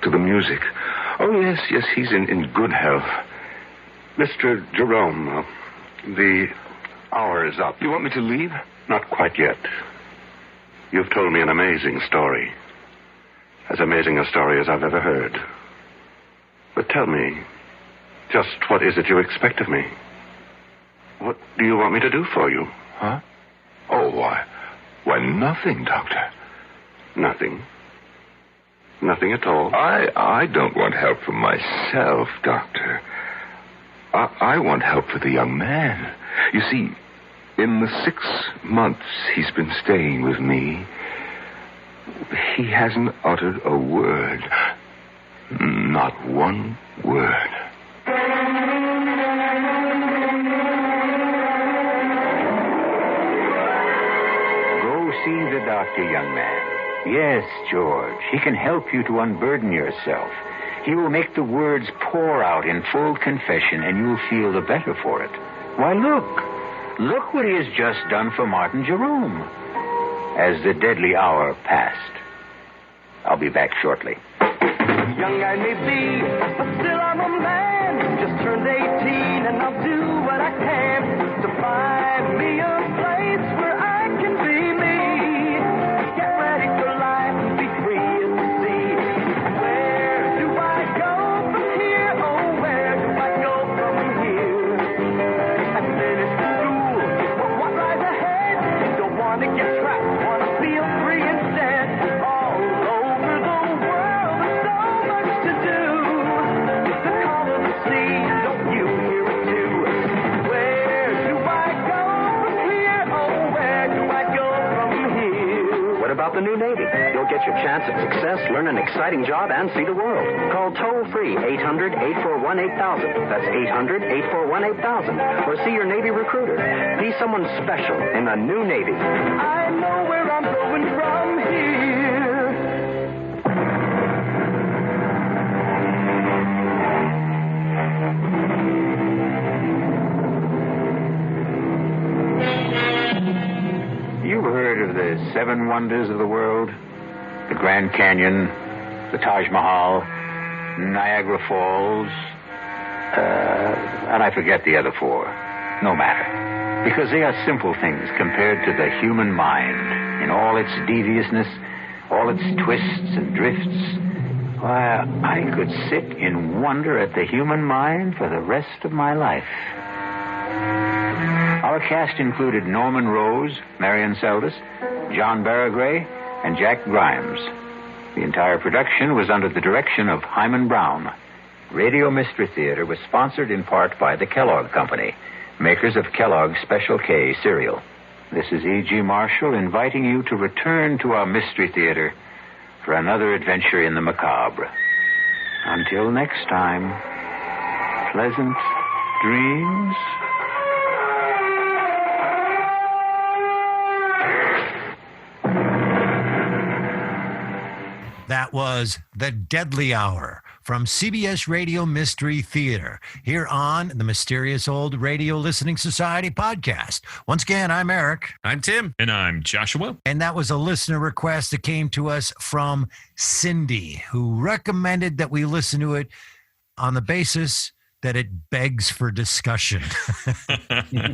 to the music. Oh, yes, he's in good health. Mr. Jerome, the hour is up. You want me to leave? Not quite yet. You've told me an amazing story. As amazing a story as I've ever heard. But tell me, just what is it you expect of me? What do you want me to do for you? Huh? Oh, why, nothing, Doctor. Nothing. Nothing at all. I don't want help for myself, Doctor. I want help for the young man. You see, in the 6 months he's been staying with me, he hasn't uttered a word. Not one word. Go see the doctor, young man. Yes, George. He can help you to unburden yourself. He will make the words pour out in full confession, and you'll feel the better for it. Why, look what he has just done for Martin Jerome. As the deadly hour passed. I'll be back shortly. Young I may be, but still I'm a man. Just turned 18, and I'll do what I can to find me a place where I can be me. Get ready for life and be free as the sea. Where do I go from here? Oh, where do I go from here? I finished school, but what lies ahead? Don't want to get trapped, want to feel free instead. All over the world, there's so much to do. It's the call of the sea, don't you hear it too? Where do I go from here? Oh, where do I go from here? What about the new Navy? You'll get your chance at success, learn an exciting job, and see the world. Call toll-free 800-841-8000. That's 800-841-8000. Or see your Navy recruiter. Be someone special in the new Navy. I know where I'm going from here. You've heard of the 7 wonders of the world? The Grand Canyon, the Taj Mahal, Niagara Falls, and I forget the other 4. No matter. Because they are simple things compared to the human mind in all its deviousness, all its twists and drifts. Why, I could sit in wonder at the human mind for the rest of my life. Our cast included Norman Rose, Marion Seldes, John Barragray, and Jack Grimes. The entire production was under the direction of Hyman Brown. Radio Mystery Theater was sponsored in part by the Kellogg Company, makers of Kellogg's Special K cereal. This is E.G. Marshall inviting you to return to our Mystery Theater for another adventure in the macabre. Until next time, pleasant dreams. That was The Deadly Hour from CBS Radio Mystery Theater here on the Mysterious Old Radio Listening Society podcast. Once again, I'm Eric. I'm Tim. And I'm Joshua. And that was a listener request that came to us from Cindy, who recommended that we listen to it on the basis that it begs for discussion,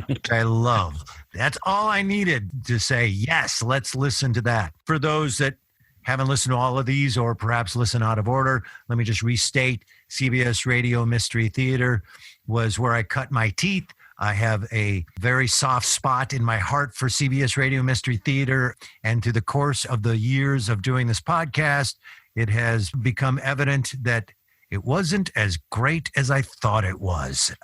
which I love. That's all I needed to say, yes, let's listen to that. For those that haven't listened to all of these or perhaps listen out of order, let me just restate. CBS Radio Mystery Theater was where I cut my teeth. I have a very soft spot in my heart for CBS Radio Mystery Theater. And through the course of the years of doing this podcast, it has become evident that it wasn't as great as I thought it was.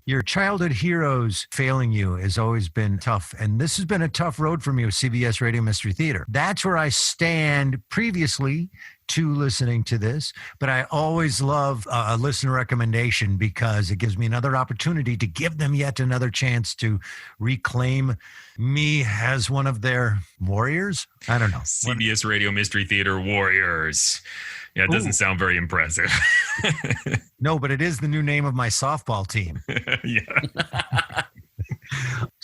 Your childhood heroes failing you has always been tough. And this has been a tough road for me with CBS Radio Mystery Theater. That's where I stand previously to listening to this. But I always love a listener recommendation because it gives me another opportunity to give them yet another chance to reclaim me as one of their warriors. I don't know. CBS Radio Mystery Theater warriors. Yeah, it doesn't sound very impressive. No, but it is the new name of my softball team. Yeah.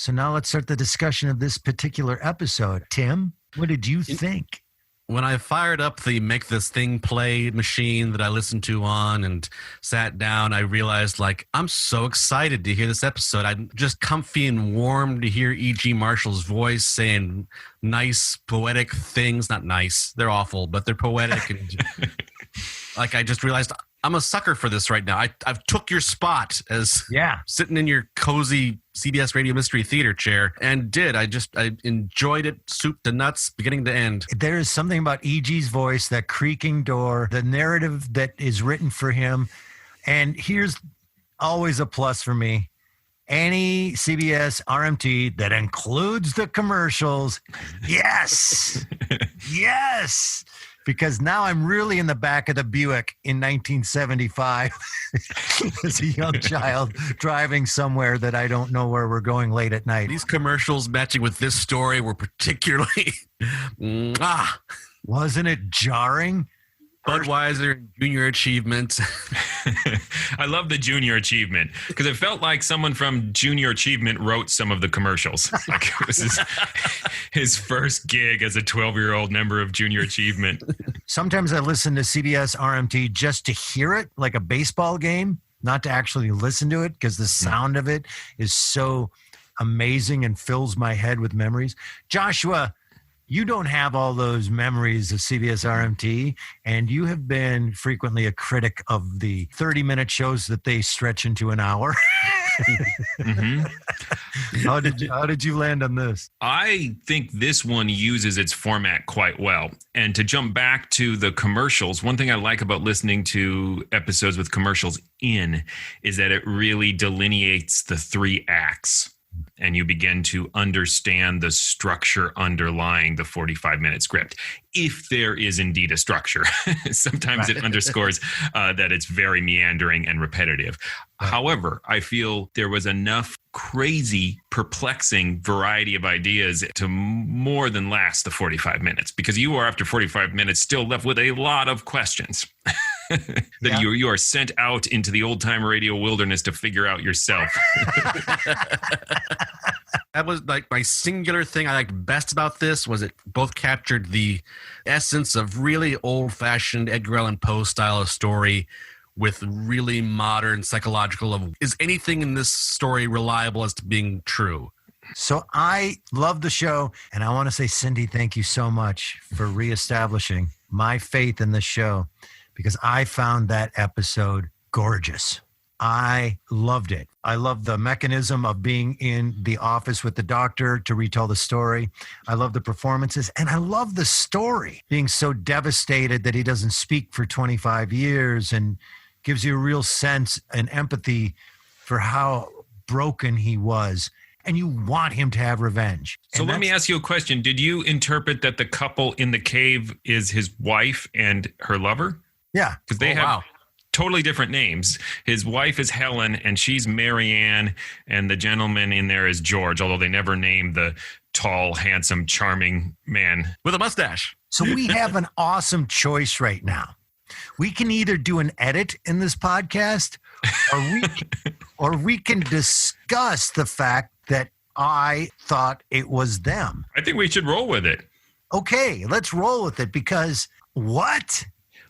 So now let's start the discussion of this particular episode. Tim, what did you think? When I fired up the Make This Thing Play machine that I listened to on and sat down, I realized, like, I'm so excited to hear this episode. I'm just comfy and warm to hear E.G. Marshall's voice saying nice, poetic things. Not nice. They're awful, but they're poetic. And like, I just realized I'm a sucker for this right now. I've took your spot as sitting in your cozy CBS Radio Mystery Theater chair and I enjoyed it soup to nuts, beginning to end. There is something about E.G.'s voice, that creaking door, the narrative that is written for him. And here's always a plus for me. Any CBS RMT that includes the commercials. Yes. Yes. Because now I'm really in the back of the Buick in 1975 as a young child driving somewhere that I don't know where we're going late at night. These commercials matching with this story were particularly... Wasn't it jarring? Budweiser Junior Achievement. I love the Junior Achievement because it felt like someone from Junior Achievement wrote some of the commercials. Like it was his first gig as a 12-year-old member of Junior Achievement. Sometimes I listen to CBS RMT just to hear it, like a baseball game, not to actually listen to it because the sound of it is so amazing and fills my head with memories. Joshua, you don't have all those memories of CBS RMT, and you have been frequently a critic of the 30-minute shows that they stretch into an hour. How did you land on this? I think this one uses its format quite well. And to jump back to the commercials, one thing I like about listening to episodes with commercials in is that it really delineates the 3 acts. And you begin to understand the structure underlying the 45-minute script, if there is indeed a structure. Sometimes it underscores that it's very meandering and repetitive. However, I feel there was enough crazy, perplexing variety of ideas to more than last the 45 minutes, because you are, after 45 minutes, still left with a lot of questions. That you are sent out into the old-time radio wilderness to figure out yourself. That was like my singular thing I liked best about this was it both captured the essence of really old-fashioned Edgar Allan Poe style of story with really modern psychological of, is anything in this story reliable as to being true? So I love the show, and I want to say, Cindy, thank you so much for reestablishing my faith in the show, because I found that episode gorgeous. I loved it. I love the mechanism of being in the office with the doctor to retell the story. I love the performances, and I love the story being so devastated that he doesn't speak for 25 years and gives you a real sense and empathy for how broken he was. And you want him to have revenge. So let me ask you a question. Did you interpret that the couple in the cave is his wife and her lover? Yeah. Because they have totally different names. His wife is Helen, and she's Marianne, and the gentleman in there is George, although they never name the tall, handsome, charming man with a mustache. So we have an awesome choice right now. We can either do an edit in this podcast, or we can discuss the fact that I thought it was them. I think we should roll with it. Okay, let's roll with it, because what?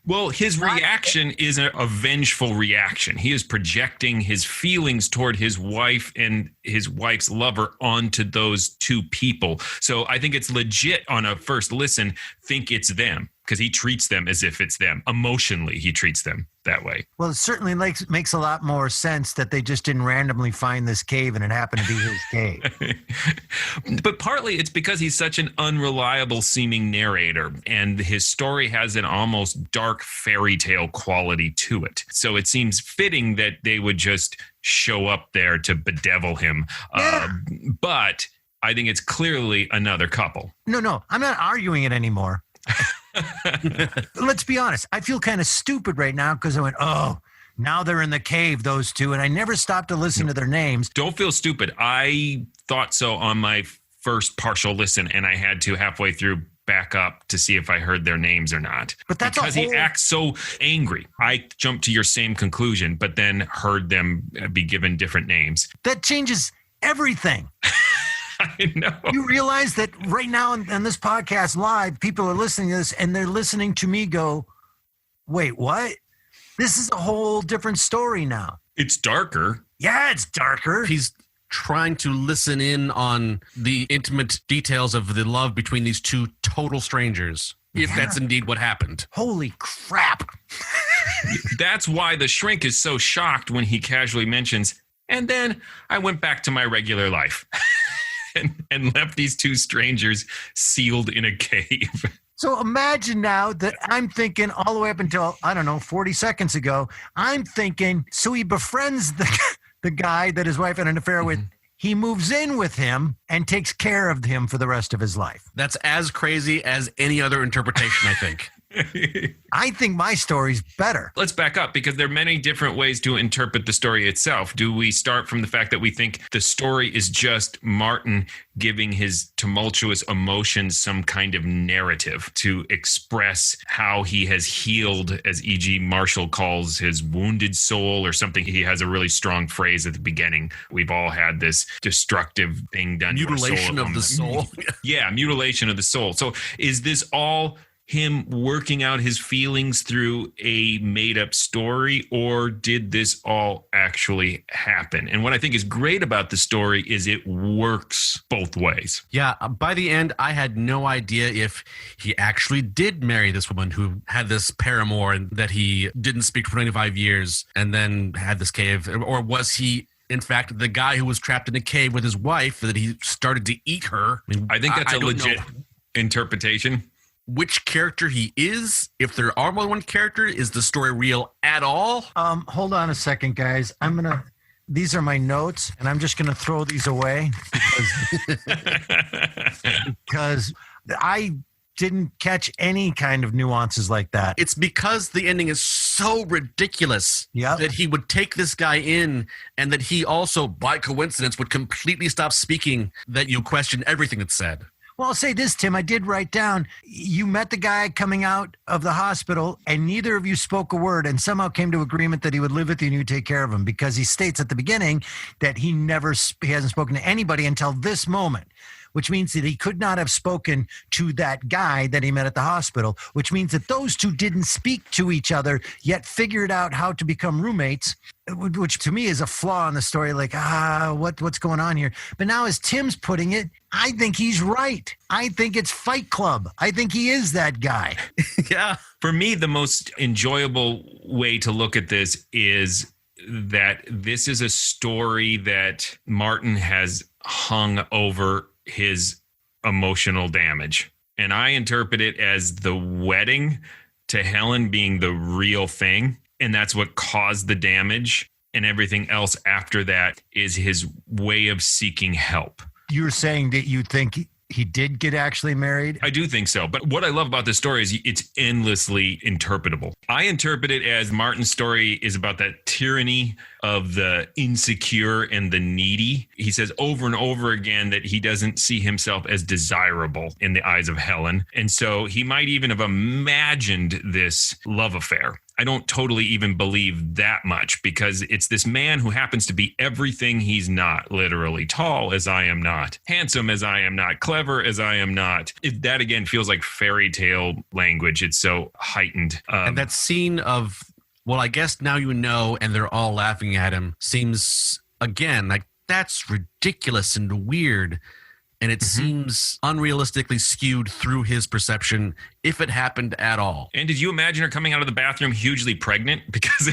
Well, his reaction is a vengeful reaction. He is projecting his feelings toward his wife and his wife's lover onto those two people. So I think it's legit on a first listen, think it's them, because he treats them as if it's them. Emotionally, he treats them that way. Well, it certainly makes a lot more sense that they just didn't randomly find this cave and it happened to be his cave. But partly it's because he's such an unreliable seeming narrator, and his story has an almost dark fairy tale quality to it. So it seems fitting that they would just show up there to bedevil him. Yeah. But I think it's clearly another couple. No, I'm not arguing it anymore. Let's be honest. I feel kind of stupid right now because I went, now they're in the cave, those two, and I never stopped to listen to their names. Don't feel stupid. I thought so on my first partial listen, and I had to halfway through back up to see if I heard their names or not. But that's because he acts so angry. I jumped to your same conclusion, but then heard them be given different names. That changes everything. I know. You realize that right now on this podcast live, people are listening to this and they're listening to me go, wait, what? This is a whole different story now. It's darker. Yeah, it's darker. He's trying to listen in on the intimate details of the love between these two total strangers, if that's indeed what happened. Holy crap. That's why the shrink is so shocked when he casually mentions, and then I went back to my regular life and left these two strangers sealed in a cave. So imagine now that I'm thinking all the way up until, 40 seconds ago, I'm thinking, so he befriends the guy that his wife had an affair with. He moves in with him and takes care of him for the rest of his life. That's as crazy as any other interpretation, I think. I think my story's better. Let's back up, because there are many different ways to interpret the story itself. Do we start from the fact that we think the story is just Martin giving his tumultuous emotions some kind of narrative to express how he has healed, as E.G. Marshall calls his wounded soul or something? He has a really strong phrase at the beginning. We've all had this destructive thing done to our soul. Mutilation of the soul. Yeah, mutilation of the soul. So is this all him working out his feelings through a made-up story, or did this all actually happen? And what I think is great about the story is it works both ways. Yeah, by the end, I had no idea if he actually did marry this woman who had this paramour and that he didn't speak for 25 years and then had this cave, or was he in fact the guy who was trapped in a cave with his wife that he started to eat her? I think that's a legit interpretation. Which character he is, if there are more than one character, is the story real at all? Hold on a second, guys. These are my notes, and I'm just gonna throw these away because I didn't catch any kind of nuances like that. It's because the ending is so ridiculous that he would take this guy in, and that he also, by coincidence, would completely stop speaking, that you question everything that's said. Well, I'll say this, Tim. I did write down, you met the guy coming out of the hospital and neither of you spoke a word and somehow came to agreement that he would live with you and you would take care of him, because he states at the beginning that he hasn't spoken to anybody until this moment, which means that he could not have spoken to that guy that he met at the hospital, which means that those two didn't speak to each other, yet figured out how to become roommates, which to me is a flaw in the story. Like, what's going on here? But now as Tim's putting it, I think he's right. I think it's Fight Club. I think he is that guy. Yeah. For me, the most enjoyable way to look at this is that this is a story that Martin has hung over his emotional damage. And I interpret it as the wedding to Helen being the real thing. And that's what caused the damage. And everything else after that is his way of seeking help. You're saying that you think he did get actually married? I do think so. But what I love about this story is it's endlessly interpretable. I interpret it as Martin's story is about that tyranny of the insecure and the needy. He says over and over again that he doesn't see himself as desirable in the eyes of Helen. And so he might even have imagined this love affair. I don't totally even believe that much, because it's this man who happens to be everything he's not, literally tall as I am not, handsome as I am not, clever as I am not. That again feels like fairy tale language. It's so heightened. And that scene of, well, I guess now you know, and they're all laughing at him, seems again like that's ridiculous and weird. And it seems unrealistically skewed through his perception, if it happened at all. And did you imagine her coming out of the bathroom hugely pregnant? Because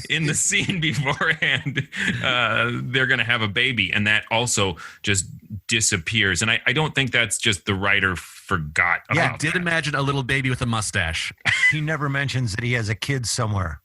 in the scene beforehand, they're going to have a baby. And that also just disappears. And I don't think that's just the writer forgot about I did imagine a little baby with a mustache. He never mentions that he has a kid somewhere.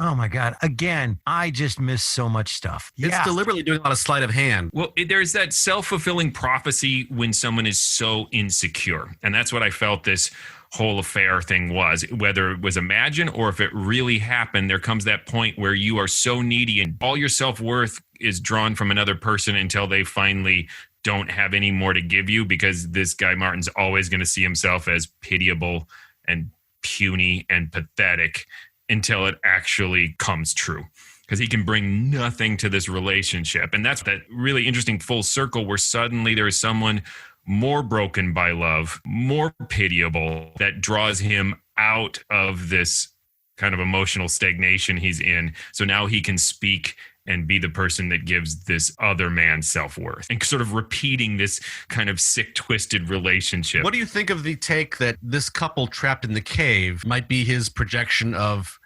Oh my God. Again, I just miss so much stuff. It's deliberately doing a lot of sleight of hand. Well, there's that self-fulfilling prophecy when someone is so insecure. And that's what I felt this whole affair thing was. Whether it was imagined or if it really happened, there comes that point where you are so needy and all your self-worth is drawn from another person until they finally don't have any more to give you, because this guy Martin's always going to see himself as pitiable and puny and pathetic until it actually comes true. because he can bring nothing to this relationship. And that's that really interesting full circle where suddenly there is someone more broken by love, more pitiable, that draws him out of this kind of emotional stagnation he's in. So now he can speak and be the person that gives this other man self-worth, and sort of repeating this kind of sick, twisted relationship. What do you think of the take that this couple trapped in the cave might be his projection of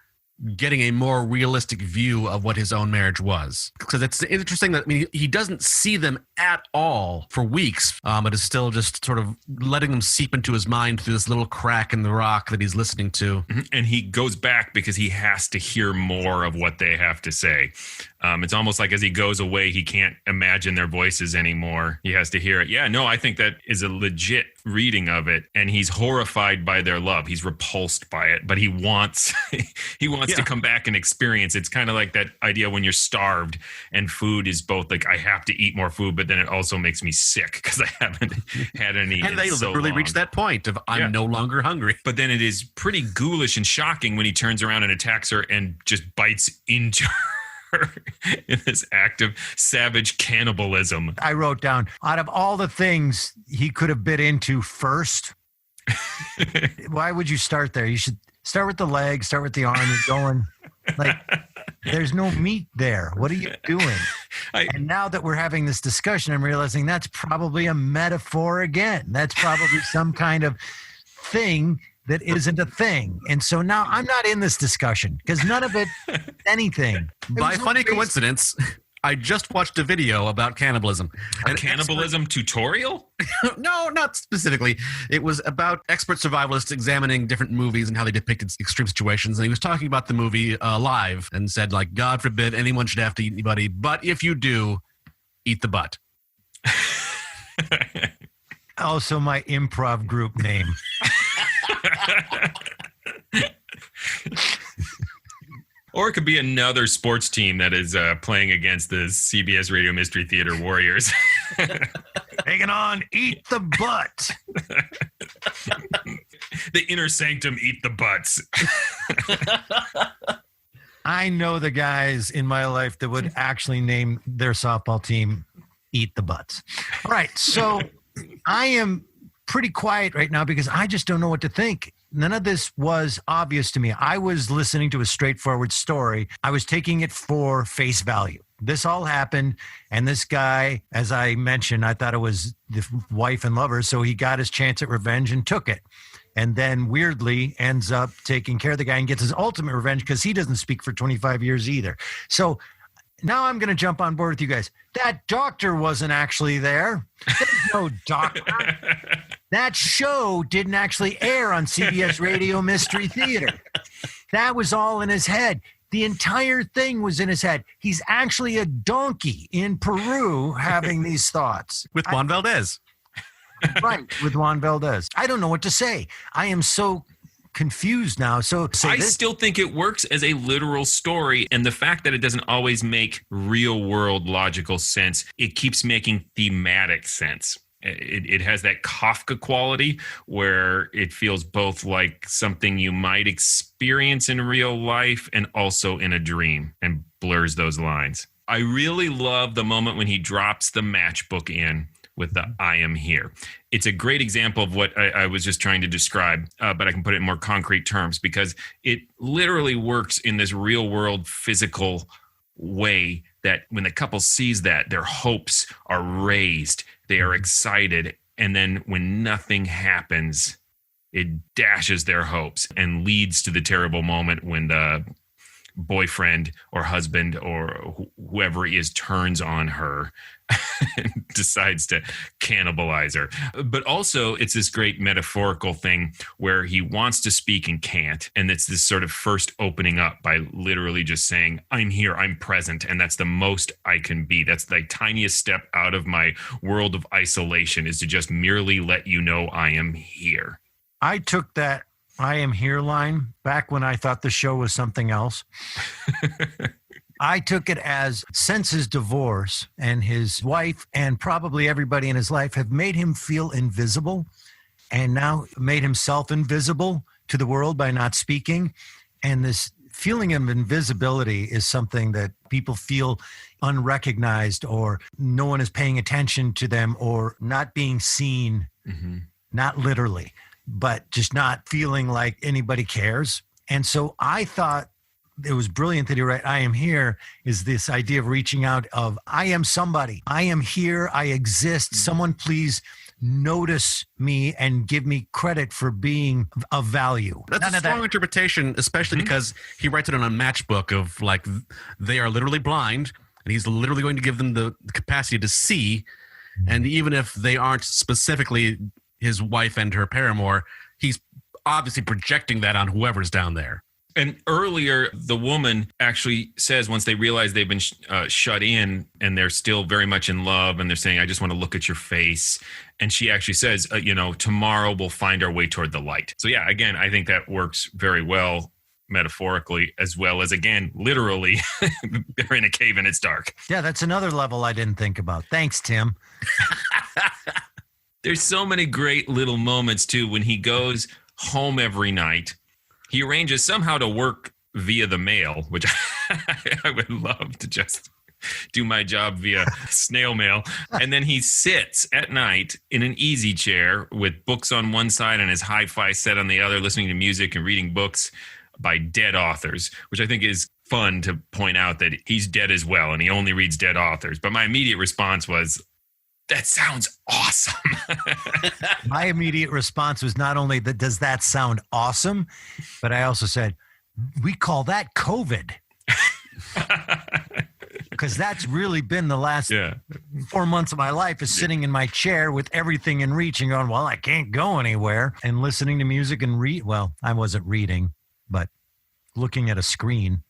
getting a more realistic view of what his own marriage was? Because it's interesting that, I mean, he doesn't see them at all for weeks, but is still just sort of letting them seep into his mind through this little crack in the rock that he's listening to. And he goes back because he has to hear more of what they have to say. It's almost like as he goes away, he can't imagine their voices anymore. He has to hear it. Yeah, no, I think that is a legit reading of it. And he's horrified by their love. He's repulsed by it, but he wants to come back and experience. It's kind of like that idea when you're starved and food is both like, I have to eat more food, but then it also makes me sick because I haven't had any. And they literally reach that point of I'm no longer hungry. But then it is pretty ghoulish and shocking when he turns around and attacks her and just bites into her. In this act of savage cannibalism. I wrote down, out of all the things he could have bit into first, why would you start there? You should start with the leg, start with the arm, and going, like, there's no meat there. What are you doing? And now that we're having this discussion, I'm realizing that's probably a metaphor again. That's probably some kind of thing that isn't a thing. And so now I'm not in this discussion because none of it, anything. By funny coincidence, I just watched a video about cannibalism. A cannibalism tutorial? No, not specifically. It was about expert survivalists examining different movies and how they depicted extreme situations. And he was talking about the movie Live and said, like, God forbid anyone should have to eat anybody. But if you do, eat the butt. Also my improv group name. Or it could be another sports team that is playing against the CBS Radio Mystery Theater Warriors. Hanging on, eat the butt. The inner sanctum, eat the butts. I know the guys in my life that would actually name their softball team Eat the Butts. All right, so I am pretty quiet right now because I just don't know what to think. None of this was obvious to me. I was listening to a straightforward story. I was taking it for face value. This all happened, and this guy, as I mentioned, I thought it was the wife and lover, so he got his chance at revenge and took it. And then weirdly ends up taking care of the guy and gets his ultimate revenge because he doesn't speak for 25 years either. So now I'm going to jump on board with you guys. That doctor wasn't actually there. There's no doctor. That show didn't actually air on CBS Radio Mystery Theater. That was all in his head. The entire thing was in his head. He's actually a donkey in Peru having these thoughts. With Juan Valdez. Right, with Juan Valdez. I don't know what to say. I am so confused now. So I still think it works as a literal story, and the fact that it doesn't always make real world logical sense, it keeps making thematic sense. It has that Kafka quality where it feels both like something you might experience in real life and also in a dream, and blurs those lines. I really love the moment when he drops the matchbook in with the I am here. It's a great example of what I was just trying to describe, but I can put it in more concrete terms because it literally works in this real world physical way that when the couple sees that, their hopes are raised, they are excited, and then when nothing happens, it dashes their hopes and leads to the terrible moment when the boyfriend or husband or whoever he is turns on her and decides to cannibalize her. But also it's this great metaphorical thing where he wants to speak and can't. And it's this sort of first opening up by literally just saying, I'm here, I'm present. And that's the most I can be. That's the tiniest step out of my world of isolation, is to just merely let you know I am here. I took that I am here line back when I thought the show was something else. I took it as since his divorce and his wife and probably everybody in his life have made him feel invisible and now made himself invisible to the world by not speaking. And this feeling of invisibility is something that people feel unrecognized, or no one is paying attention to them, or not being seen, not literally, but just not feeling like anybody cares. And so I thought it was brilliant that he wrote, I am here, is this idea of reaching out of, I am somebody. I am here. I exist. Someone please notice me and give me credit for being of value. That's a strong interpretation, especially because he writes it on a matchbook of like, they are literally blind, and he's literally going to give them the capacity to see. And even if they aren't specifically his wife and her paramour, he's obviously projecting that on whoever's down there. And earlier, the woman actually says, once they realize they've been shut in and they're still very much in love, and they're saying, I just want to look at your face. And she actually says, tomorrow we'll find our way toward the light. So yeah, again, I think that works very well metaphorically, as well as, again, literally, they're in a cave and it's dark. Yeah, that's another level I didn't think about. Thanks, Tim. There's so many great little moments, too, when he goes home every night. He arranges somehow to work via the mail, which I would love to just do my job via snail mail. And then he sits at night in an easy chair with books on one side and his hi-fi set on the other, listening to music and reading books by dead authors, which I think is fun to point out that he's dead as well, and he only reads dead authors. But my immediate response was, that sounds awesome. My immediate response was not only that, does that sound awesome, but I also said, we call that COVID. Because that's really been the last 4 months of my life, is sitting in my chair with everything in reach and going, well, I can't go anywhere, and listening to music and read. Well, I wasn't reading, but looking at a screen.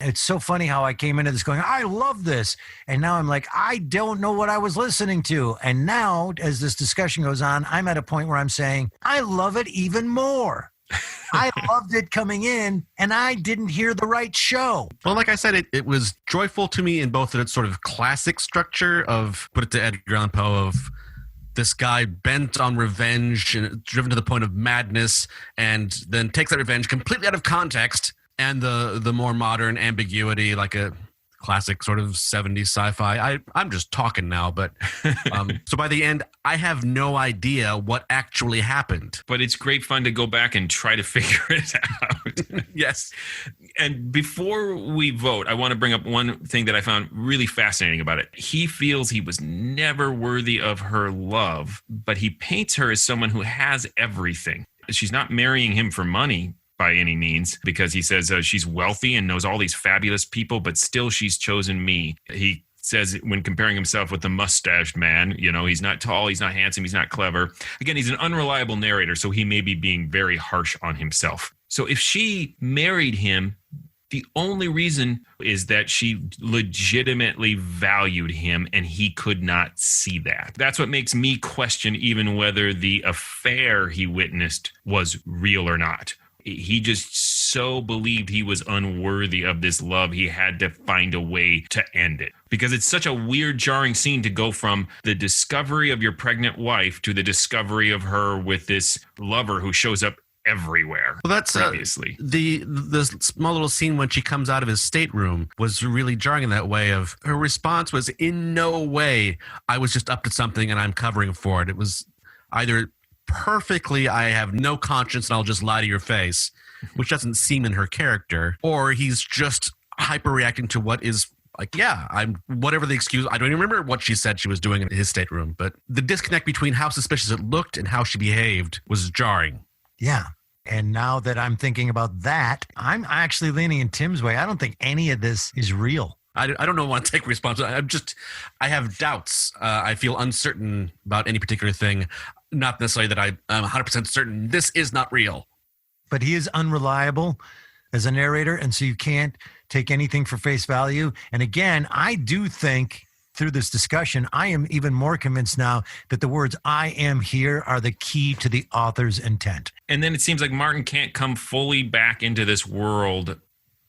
It's so funny how I came into this going, I love this. And now I'm like, I don't know what I was listening to. And now, as this discussion goes on, I'm at a point where I'm saying, I love it even more. I loved it coming in, and I didn't hear the right show. Well, like I said, it was joyful to me in both of its sort of classic structure of, put it to Edgar Allan Poe, of this guy bent on revenge and driven to the point of madness, and then takes that revenge completely out of context. And the more modern ambiguity, like a classic sort of 70s sci-fi. I'm just talking now, but so by the end, I have no idea what actually happened. But it's great fun to go back and try to figure it out. Yes. And before we vote, I want to bring up one thing that I found really fascinating about it. He feels he was never worthy of her love, but he paints her as someone who has everything. She's not marrying him for money by any means, because he says she's wealthy and knows all these fabulous people, but still she's chosen me. He says, when comparing himself with the mustached man, he's not tall, he's not handsome, he's not clever. Again, he's an unreliable narrator, so he may be being very harsh on himself. So if she married him, the only reason is that she legitimately valued him, and he could not see that. That's what makes me question even whether the affair he witnessed was real or not. He just so believed he was unworthy of this love, he had to find a way to end it. Because it's such a weird, jarring scene to go from the discovery of your pregnant wife to the discovery of her with this lover who shows up everywhere. Well, that's previously. The small little scene when she comes out of his stateroom was really jarring in that way. Of her response was, in no way, I was just up to something and I'm covering for it. It was either perfectly, I have no conscience and I'll just lie to your face, which doesn't seem in her character, or he's just hyper reacting to what is like, yeah, I'm whatever the excuse. I don't even remember what she said she was doing in his stateroom, but the disconnect between how suspicious it looked and how she behaved was jarring. Yeah. And now that I'm thinking about that, I'm actually leaning in Tim's way. I don't think any of this is real. I don't want to take responsibility. I have doubts. I feel uncertain about any particular thing. Not necessarily that I'm 100% certain this is not real. But he is unreliable as a narrator, and so you can't take anything for face value. And again, I do think through this discussion, I am even more convinced now that the words "I am here" are the key to the author's intent. And then it seems like Martin can't come fully back into this world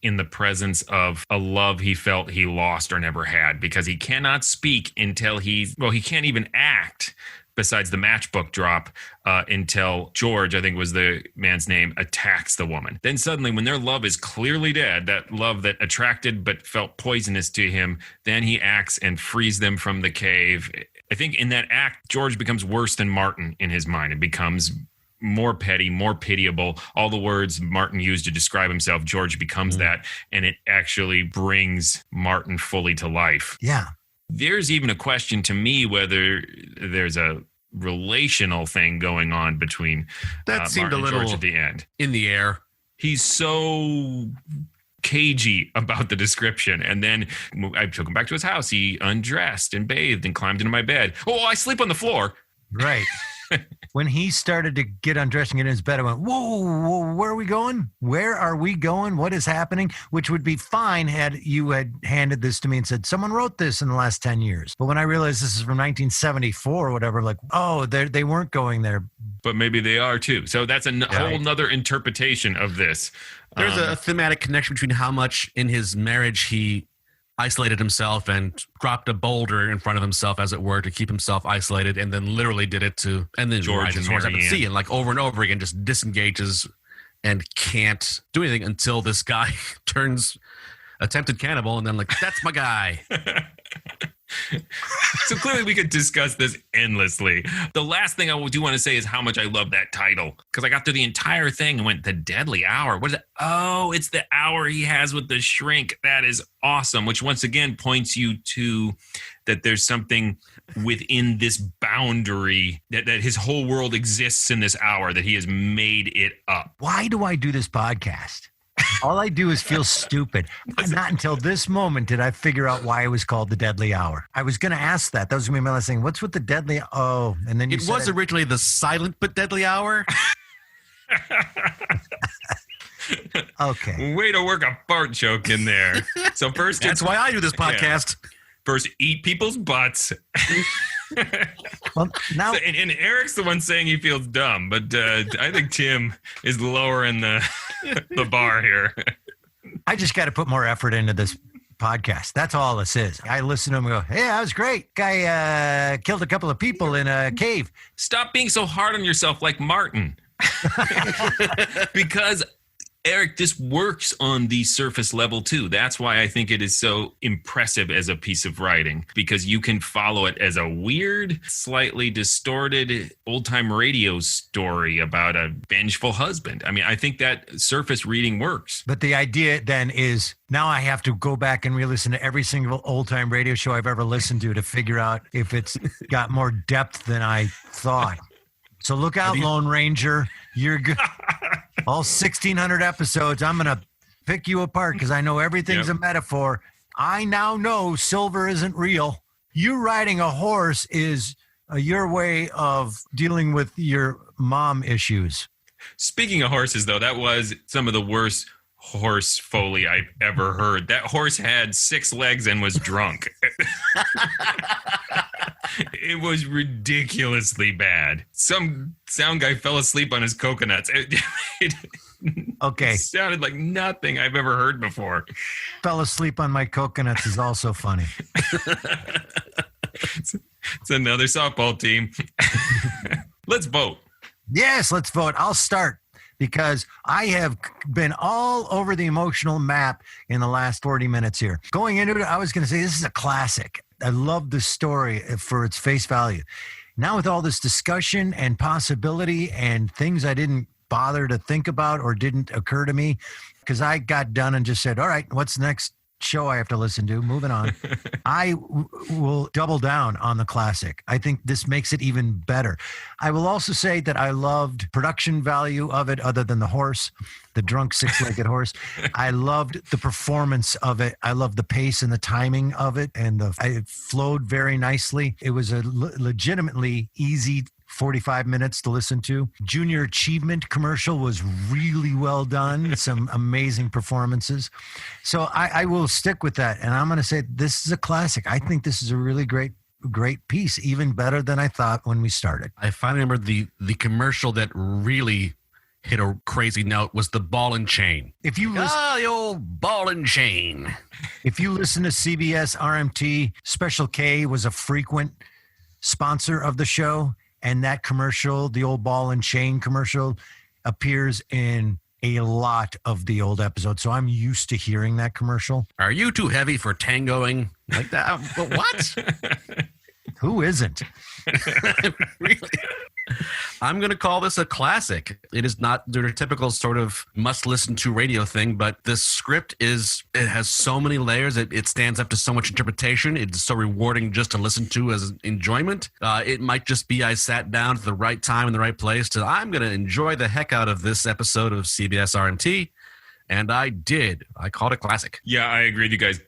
in the presence of a love he felt he lost or never had, because he cannot speak until he can't even act besides the matchbook drop, until George, I think was the man's name, attacks the woman. Then suddenly, when their love is clearly dead, that love that attracted but felt poisonous to him, then he acts and frees them from the cave. I think in that act, George becomes worse than Martin in his mind. It becomes more petty, more pitiable. All the words Martin used to describe himself, George becomes that, and it actually brings Martin fully to life. Yeah. There's even a question to me whether there's a relational thing going on between that seemed Martin a little and George at the end. In the air. He's so cagey about the description. And then I took him back to his house. He undressed and bathed and climbed into my bed. Oh, I sleep on the floor. Right. When he started to get undressed and get in his bed, I went, whoa, where are we going? Where are we going? What is happening? Which would be fine had you had handed this to me and said, someone wrote this in the last 10 years. But when I realized this is from 1974 or whatever, like, oh, they weren't going there. But maybe they are too. So that's a whole nother interpretation of this. There's a thematic connection between how much in his marriage he isolated himself and dropped a boulder in front of himself, as it were, to keep himself isolated, and then literally did it to, and then George and Mary Ann. sea, and like over and over again, just disengages and can't do anything until this guy turns attempted cannibal, and then like, that's my guy. So clearly we could discuss this endlessly. The last thing I do want to say is how much I love that title, because I got through the entire thing and went, the deadly hour. What is it? Oh, it's the hour he has with the shrink. That is awesome, which once again points you to that there's something within this boundary, that his whole world exists in this hour, that he has made it up. Why do I do this podcast? All I do is feel stupid. Not until this moment did I figure out why it was called the Deadly Hour. I was going to ask that. That was going to be my last thing. What's with the Deadly? Oh, and then you it said was originally the Silent but Deadly Hour. Okay. Way to work a fart joke in there. So first, that's why I do this podcast. Yeah. First, eat people's butts. Well, now, and Eric's the one saying he feels dumb, but I think Tim is lowering the bar here. I just got to put more effort into this podcast. That's all this is. I listen to him and go, hey, that was great. Guy killed a couple of people in a cave. Stop being so hard on yourself like Martin. Because Eric, this works on the surface level too. That's why I think it is so impressive as a piece of writing, because you can follow it as a weird, slightly distorted old-time radio story about a vengeful husband. I mean, I think that surface reading works. But the idea then is now I have to go back and re-listen to every single old-time radio show I've ever listened to figure out if it's got more depth than I thought. So look out, Lone Ranger. You're good. All 1,600 episodes, I'm going to pick you apart because I know everything's a metaphor. I now know silver isn't real. You riding a horse is your way of dealing with your mom issues. Speaking of horses, though, that was some of the worst horse foley I've ever heard. That horse had 6 legs and was drunk. It was ridiculously bad. Some sound guy fell asleep on his coconuts. Okay. It sounded like nothing I've ever heard before. Fell asleep on my coconuts is also funny. It's another softball team. Let's vote. Yes, let's vote. I'll start because I have been all over the emotional map in the last 40 minutes here. Going into it, I was going to say this is a classic. I love the story for its face value. Now with all this discussion and possibility and things I didn't bother to think about or didn't occur to me because I got done and just said, all right, what's the next show I have to listen to? Moving on. I will double down on the classic. I think this makes it even better. I will also say that I loved production value of it other than the horse, the drunk 6-legged horse. I loved the performance of it. I loved the pace and the timing of it, and it flowed very nicely. It was a legitimately easy 45 minutes to listen to. Junior Achievement commercial was really well done. Some amazing performances. So I will stick with that. And I'm going to say this is a classic. I think this is a really great piece, even better than I thought when we started. I finally remember the commercial that really hit a crazy note was the ball and chain. If you listen, the old ball and chain. If you listen to CBS RMT, Special K was a frequent sponsor of the show. And that commercial, the old ball and chain commercial, appears in a lot of the old episodes. So I'm used to hearing that commercial. Are you too heavy for tangoing like that? But what? Who isn't? Really? I'm going to call this a classic. It is not the typical sort of must-listen-to radio thing, but the script it has so many layers. It stands up to so much interpretation. It's so rewarding just to listen to as enjoyment. It might just be I sat down at the right time in the right place I'm going to enjoy the heck out of this episode of CBS RMT, and I did. I called it classic. Yeah, I agree with you guys.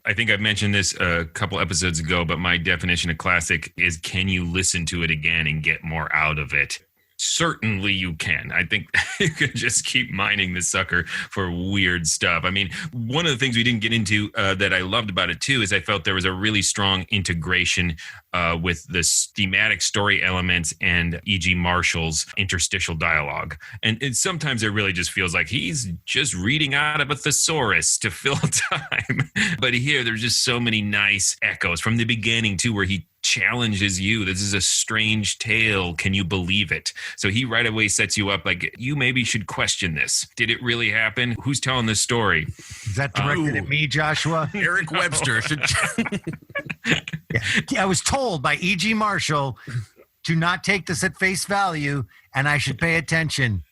I think I mentioned this a couple episodes ago, but my definition of classic is, can you listen to it again and get more out of it? Certainly you can. I think you can just keep mining the sucker for weird stuff. I mean, one of the things we didn't get into that I loved about it too is I felt there was a really strong integration with the thematic story elements and E.G. Marshall's interstitial dialogue. And sometimes it really just feels like he's just reading out of a thesaurus to fill time. But here, there's just so many nice echoes from the beginning too, where he challenges you. This is a strange tale. Can you believe it? So he right away sets you up like, you maybe should question this. Did it really happen? Who's telling this story? Is that directed at me, Joshua? Eric Webster should. Yeah, I was told by E.G. Marshall to not take this at face value, and I should pay attention.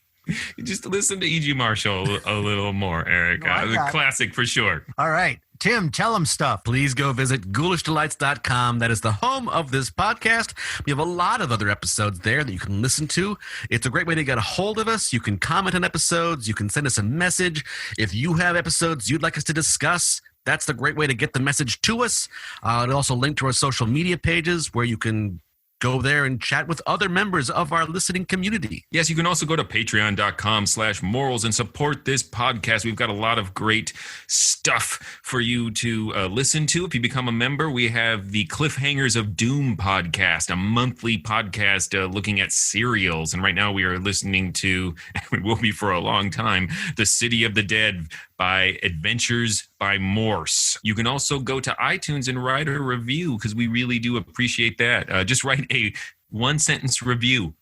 Just listen to E.G. Marshall a little more, Eric. The classic for sure. All right. Tim, tell them stuff. Please go visit ghoulishdelights.com. That is the home of this podcast. We have a lot of other episodes there that you can listen to. It's a great way to get a hold of us. You can comment on episodes. You can send us a message. If you have episodes you'd like us to discuss, that's the great way to get the message to us. It'll also link to our social media pages where you can go there and chat with other members of our listening community. Yes, you can also go to patreon.com/morals and support this podcast. We've got a lot of great stuff for you to listen to. If you become a member, we have the Cliffhangers of Doom podcast, a monthly podcast looking at serials. And right now we are listening to, and we will be for a long time, The City of the Dead by Adventures by Morse. You can also go to iTunes and write a review because we really do appreciate that. Just write a 1-sentence review,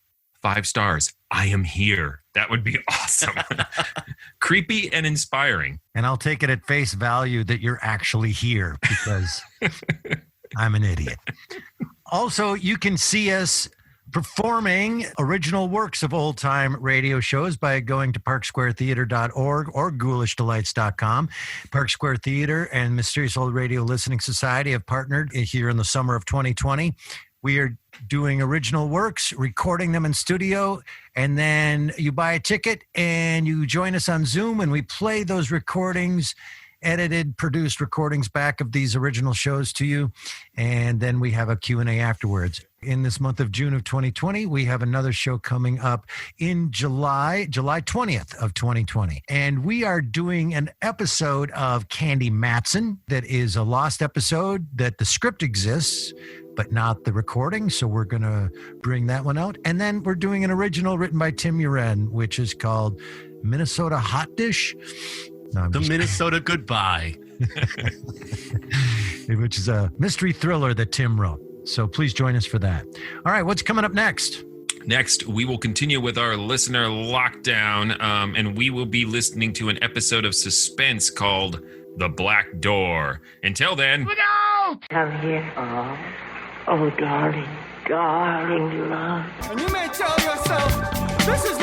5 stars. I am here. That would be awesome. Creepy and inspiring. And I'll take it at face value that you're actually here because I'm an idiot. Also, you can see us performing original works of old-time radio shows by going to parksquaretheater.org or ghoulishdelights.com. Park Square Theater and Mysterious Old Radio Listening Society have partnered here in the summer of 2020. We are doing original works, recording them in studio, and then you buy a ticket and you join us on Zoom and we play those recordings, edited, produced recordings back of these original shows to you, and then we have a Q&A afterwards. In this month of June of 2020, we have another show coming up in July 20th of 2020. And we are doing an episode of Candy Matson that is a lost episode that the script exists, but not the recording. So we're going to bring that one out. And then we're doing an original written by Tim Uren, which is called Minnesota Hot Dish. No, the Minnesota Goodbye. Which is a mystery thriller that Tim wrote. So please join us for that. All right, what's coming up next? Next, we will continue with our listener lockdown, and we will be listening to an episode of Suspense called The Black Door. Until then... Look out! Come here. Oh, darling, darling love. And you may tell yourself, this is